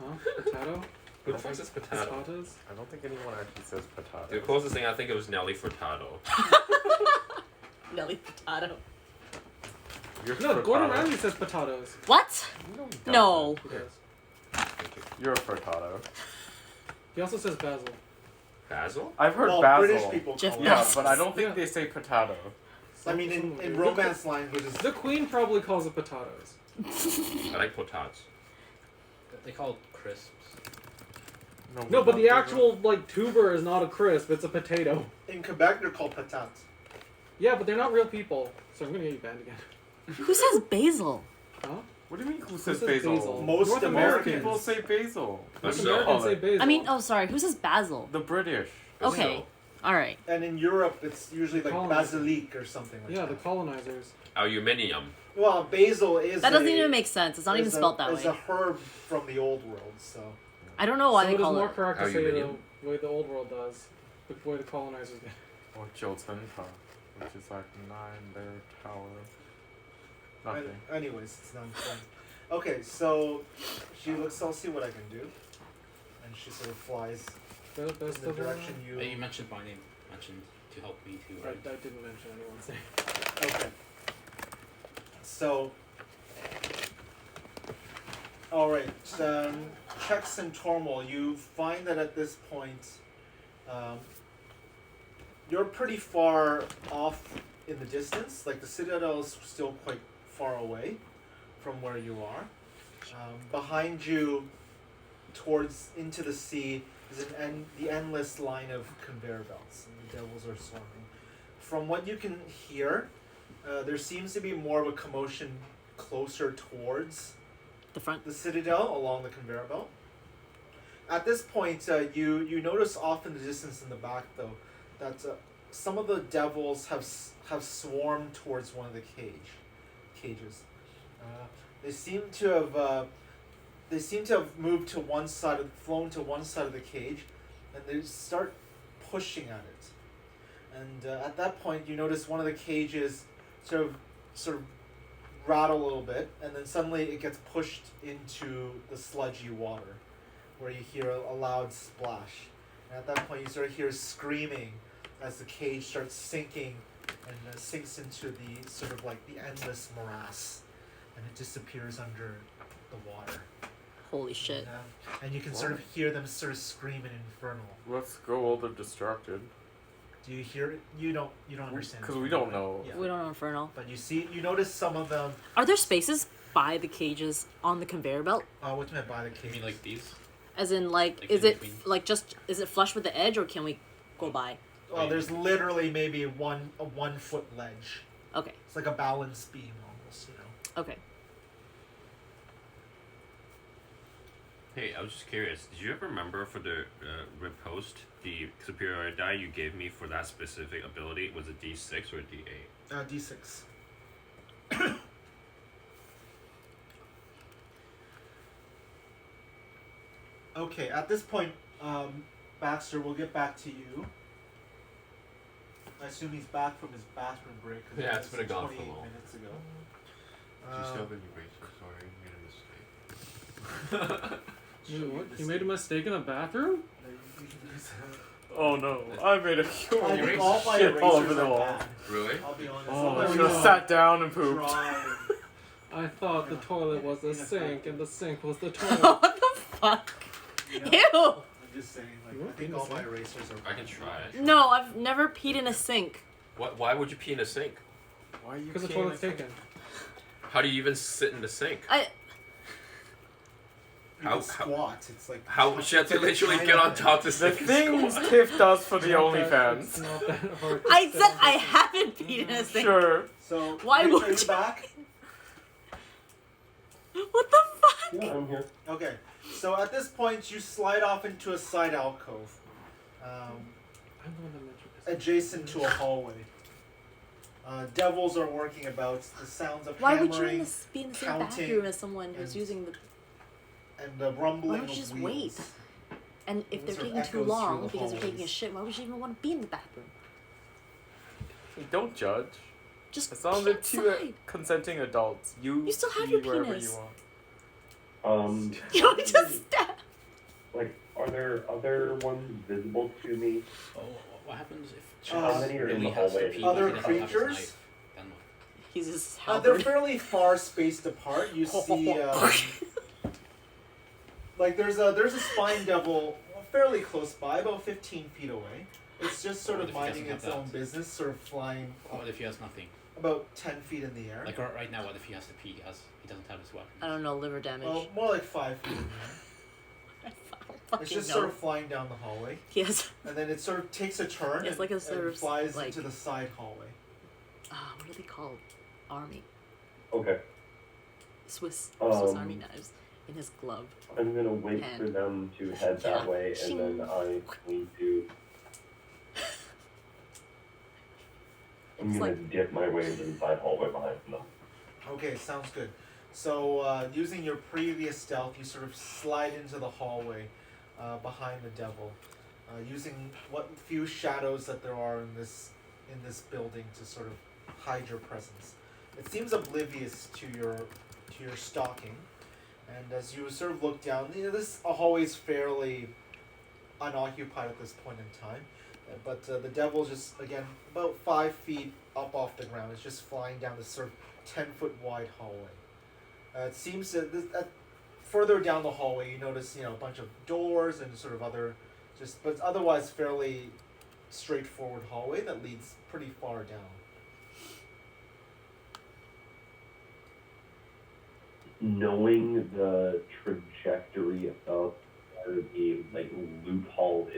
Huh? Potato? Who the fuck says potato? Potatoes? I don't think anyone actually says potato. The closest thing I think it was Nelly Furtado. Nelly potato. You're No, frittata. Gordon Ramsay says potatoes. What? No, he doesn't. No. He does. You're a frittata. He also says basil. Basil? I've heard Well, basil. British people Jeff call Yeah, it. but I don't think Yeah. they say potato. I mean, in romance languages, The Queen probably calls it potatoes. I like potats. They call it crisps. No, but the actual like tuber is not a crisp; it's a potato. in Quebec they're called patates. Yeah, but they're not real people, so I'm gonna get you banned again. Who says basil? Huh? What do you mean who Who says says basil? basil? Most North Americans. People say basil. North So- Americans say basil. I mean, oh, sorry. Who says basil? The British. Okay. All right. And in Europe, it's usually like Colonies. basilic or something like yeah, that. the colonizers. Aluminium. Well, basil is That doesn't a, even make sense. It's not even is spelled a, that is way. a herb from the old world, so I don't know why so they it is call more it. correct to say the Aluminium. way the old world does, the way the colonizers did. Or Chilton, which is like 9-layer tower. Nothing. anyways, it's not fun. Okay, so she looks. I'll see what I can do, and she sort of flies Best in the of direction You you. mentioned my name. Mentioned to help me too, I right? didn't mention anyone's name. Okay. So. All right. Chex and Tormal, you find that at this point, you're pretty far off in the distance. Like the citadel is still quite far away from where you are. Behind you, towards into the sea, is the endless line of conveyor belts, and the devils are swarming. From what you can hear, there seems to be more of a commotion closer towards The front. the citadel along the conveyor belt. At this point, you notice off in the distance in the back, though, that some of the devils have swarmed towards one of the cages. They seem to have moved to one side flown to one side of the cage, and they start pushing at it. And at that point, you notice one of the cages sort of rattle a little bit, and then suddenly it gets pushed into the sludgy water, where you hear a loud splash, And at that point, you sort of hear screaming as the cage starts sinking and sinks into the sort of like the endless morass, and it disappears under the water. Holy shit. And you can sort of hear them sort of scream in infernal. Let's go while they're distracted. Do you hear it? You don't understand. Because we don't know. Yeah. We don't know Infernal. But you notice some of them. Are there spaces by the cages on the conveyor belt? What do you mean by the You cage? mean like these? As in, like Like is in it between. like just is it flush with the edge, or can we go by? Well, there's literally maybe a 1 foot ledge. Okay. It's like a balance beam almost, you know. Okay. Hey, I was just curious. Did you ever remember for the riposte, the superior die you gave me for that specific ability was a D6 or a D8? D6. Okay, at this point, Baxter, we'll get back to you. I assume he's back from his bathroom break. 'Cause Yeah, it it's was been gone for a 28 while. minutes ago. Do you still have an eraser? Sorry, I made a mistake. You, what? You made a mistake in the bathroom? Oh no, I made a I huge think all my shit all over erasers the are wall. bad. Really? I'll be honest. Oh, All my I should have erasers sat down and are pooped. dry. I thought the toilet was the sink and the sink was the what toilet. the fuck? You know? Ew. I'm just saying, like, You I won't think be all the my same. erasers are I can try it. No, I've never peed in a sink. What? Why would you pee in a sink? Why are you Because the peeing toilet's in the taken. How do you even sit in the sink? You How- can squat. It's like How she had to it's like a literally China get on thing. top of the The sink and things squat. Tiff does for the Not that- OnlyFans. It's not that hard to I say. said I haven't peed in a sink. Sure. So Why Rachel, would are you back? What the fuck? Yeah, I'm here. Okay. So at this point, you slide off into a side alcove, I'm the one that mentioned this. adjacent to a hallway. Devils are working about. The sounds of Why would you hammering be in the same counting, bathroom as someone who's and- using the? and the rumbling Why don't you of just wheels. wait? And if It they're sort of taking too echoes long through the because they're taking a hallways. shit, why would you even want to be in the bathroom? Don't judge. Just As long as pee they're two outside. consenting adults, you still have pee your wherever penis. you want. You don't just stab. Like, are there other ones visible to me? Oh, what happens if How Charles many are in really the has to hallway? pee? Other but he doesn't have his creatures? knife? Then what? He's just They're halberd. fairly far spaced apart. You see, like there's a spine devil fairly close by, about 15 feet away. It's just sort What of if he doesn't minding have its that? own business, sort of flying up What if he has nothing? about 10 feet in the air. Like right now, what if he has to pee? He doesn't have his weapon. I don't know, liver damage. Well, more like 5 feet in the air. I don't It's fucking just know. sort of flying down the hallway, He has. and then it sort of takes a turn It's and, like a and sort of, flies like- into the side hallway. What are they called? Army. Okay, Swiss Um, Army knives in his glove. I'm gonna wait And- for them to head that Yeah. way, and then I need to. I'm It's gonna like- dip my way into the side hallway behind them. Okay, sounds good. So, using your previous stealth, you sort of slide into the hallway behind the devil, using what few shadows that there are in this building to sort of hide your presence. It seems oblivious to your stalking, and as you sort of look down, this hallway is fairly unoccupied at this point in time. But the devil's just, again, about 5 feet up off the ground. It's just flying down this sort of 10-foot wide hallway. It seems that further down the hallway, you notice, a bunch of doors and sort of but otherwise fairly straightforward hallway that leads pretty far down. Knowing the trajectory of where the loophole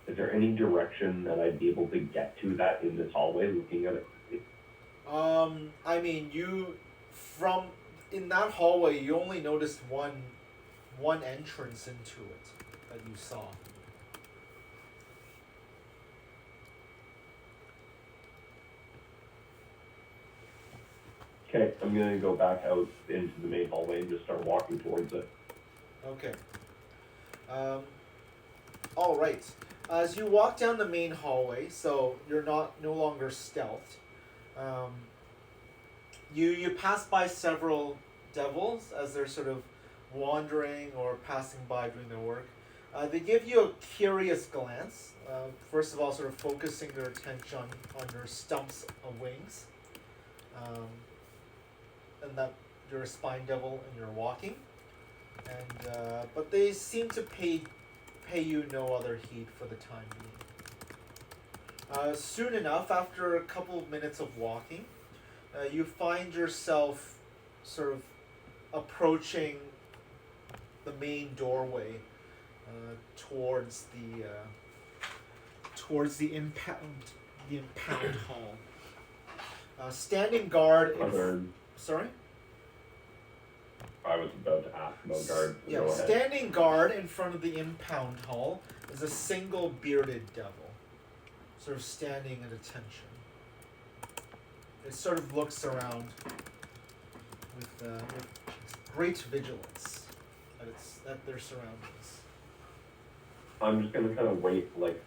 is there any direction that I'd be able to get to that in this hallway looking at it? I mean, in that hallway, you only noticed one entrance into it that you saw. Okay, I'm gonna go back out into the main hallway and just start walking towards it. Okay. All right. As you walk down the main hallway, so you're no longer stealthed. You pass by several devils as they're sort of wandering or passing by doing their work. They give you a curious glance. First of all, sort of focusing their attention on your stumps of wings, and that you're a spine devil and you're walking. And but they seem to pay you no other heed for the time being. Soon enough, after a couple of minutes of walking, you find yourself sort of approaching the main doorway towards the impound hall. Standing guard. Sorry. I was about to ask about guard. Yeah, Go ahead. standing guard in front of the impound hall is a single bearded devil, sort of standing at attention. It sort of looks around with great vigilance at their surroundings. I'm just gonna kind of wait like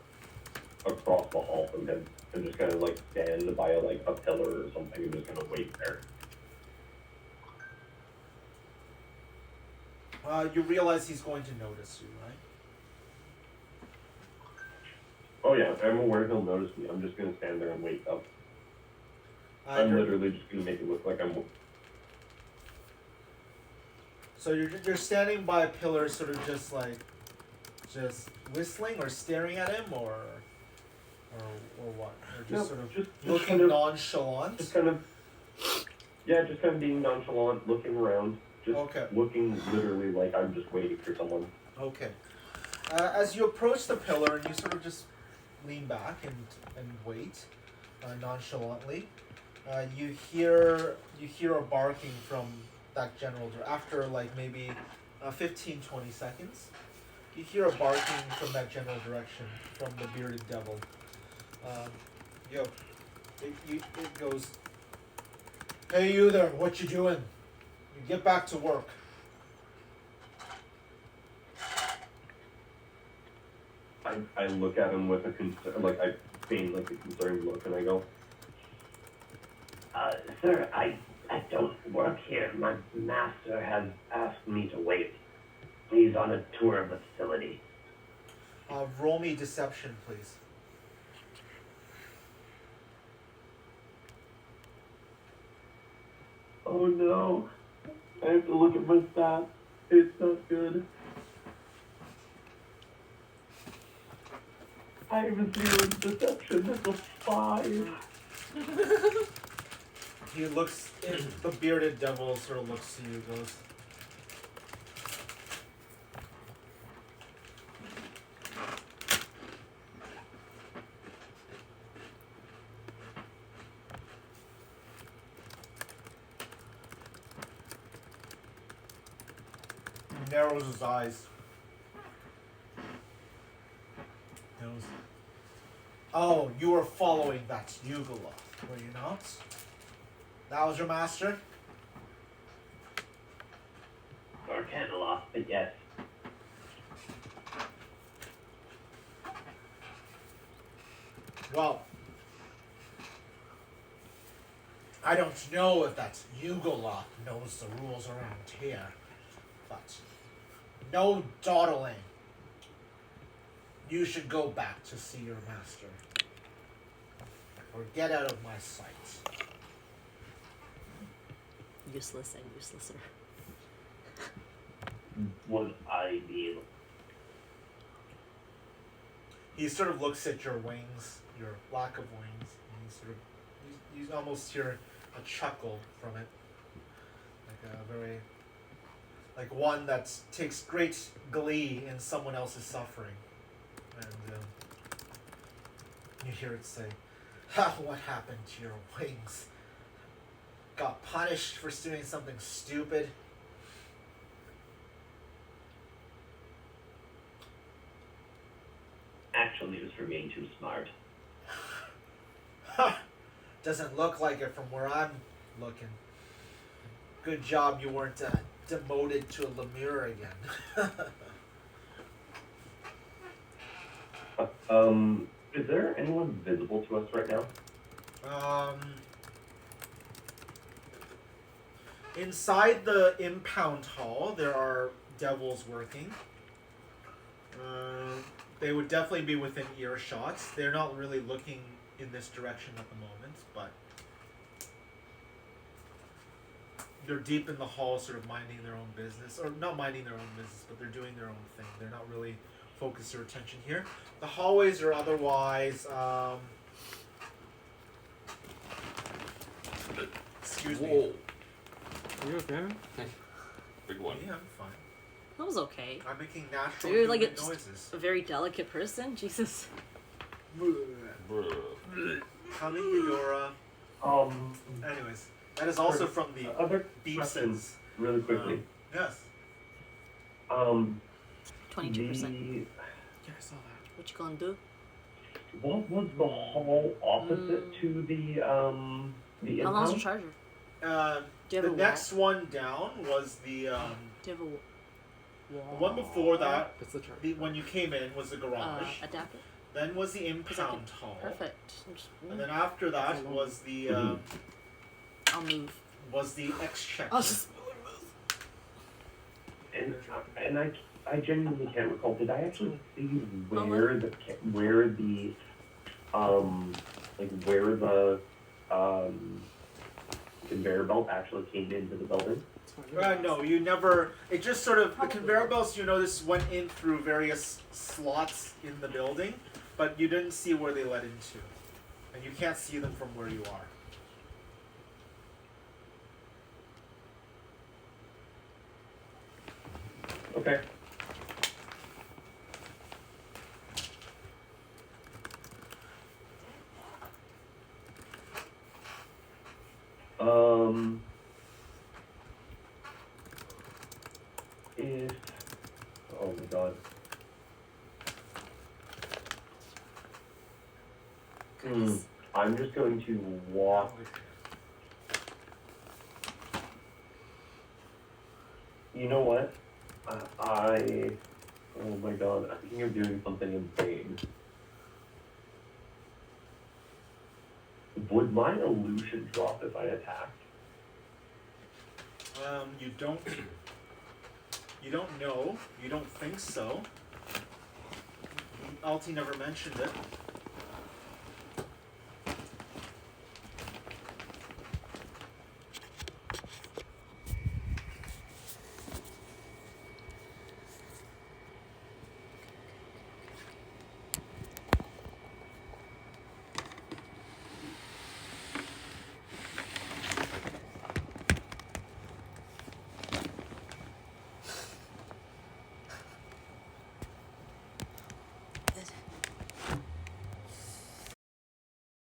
across the hall from him and just kind of like stand by like a pillar or something and just kind of wait there. You realize he's going to notice you, right? Oh yeah, I'm aware he'll notice me. I'm just gonna stand there and wait up. I'm literally just gonna make it look like I'm. So you're standing by a pillar, sort of just whistling or staring at him, or what? Or just No, sort of just looking kind of, nonchalant. just kind of being nonchalant, looking around, just Okay. looking literally like I'm just waiting for someone. Okay. As you approach the pillar and you sort of just lean back and wait nonchalantly, you hear a barking from that general after like maybe 15-20 seconds. You hear a barking from that general direction from the bearded devil. It goes, "Hey you there, what you doing? You get back to work." I look at him with a concern, like I feign like a concerned look, and I go, Sir, I don't work here. My master has asked me to wait. He's on a tour of the facility. Roll me deception, please. "Oh no, I have to look at my stats. It's not good. I have a 0 in deception. That's a 5. He looks, the bearded devil sort of looks to you, goes, he narrows his eyes. Goes, "Oh, you were following that Ugala, were you not? That was your master?" Or Candleoff, but yes. Well, I don't know if that Ugala knows the rules around here, but no dawdling. You should go back to see your master, or get out of my sight. Useless and uselesser. Would I be able? He sort of looks at your wings, your lack of wings, and you almost hear a chuckle from it, like a very, like one that takes great glee in someone else's suffering, and you hear it say, "Ha! What happened to your wings? Got punished for doing something stupid?" Actually, it was for being too smart. Ha! Doesn't look like it from where I'm looking. Good job you weren't demoted to a Lemure again. Is there anyone visible to us right now? Inside the impound hall, there are devils working. They would definitely be within earshot. They're not really looking in this direction at the moment, but they're deep in the hall, sort of minding their own business, or not minding their own business, but they're doing their own thing. They're not really focused their attention here. The hallways are otherwise. Excuse me. Whoa. Are you okay? Big one. Yeah, I'm fine. That was okay. I'm making natural You're like human just noises. a very delicate person. Jesus. Bruh. Coming Eudora. Anyways, that is also from the Other Beepsons. questions, really quickly. Yes. 22%. The, Yeah, I saw that. What you gonna do? what was the hall opposite to the How long's your in-house? charger? Do you have The a next one down was the Do you have a one before that. It's the charger. The when you came in was the garage. adapter? Then was the I impound can- hall. Perfect. And then after that was the I'll move. exchequer. I'll just And I genuinely can't recall. Did I actually see where the where the conveyor belt actually came into the building? It's fine. No, you never. It just sort of the conveyor belts. You notice went in through various slots in the building, but you didn't see where they led into, and you can't see them from where you are. Okay. If oh my god. I'm just going to walk. You know what? Oh my god, I think you're doing something insane. Would my illusion drop if I attacked? You don't. You don't know. You don't think so. Alti never mentioned it.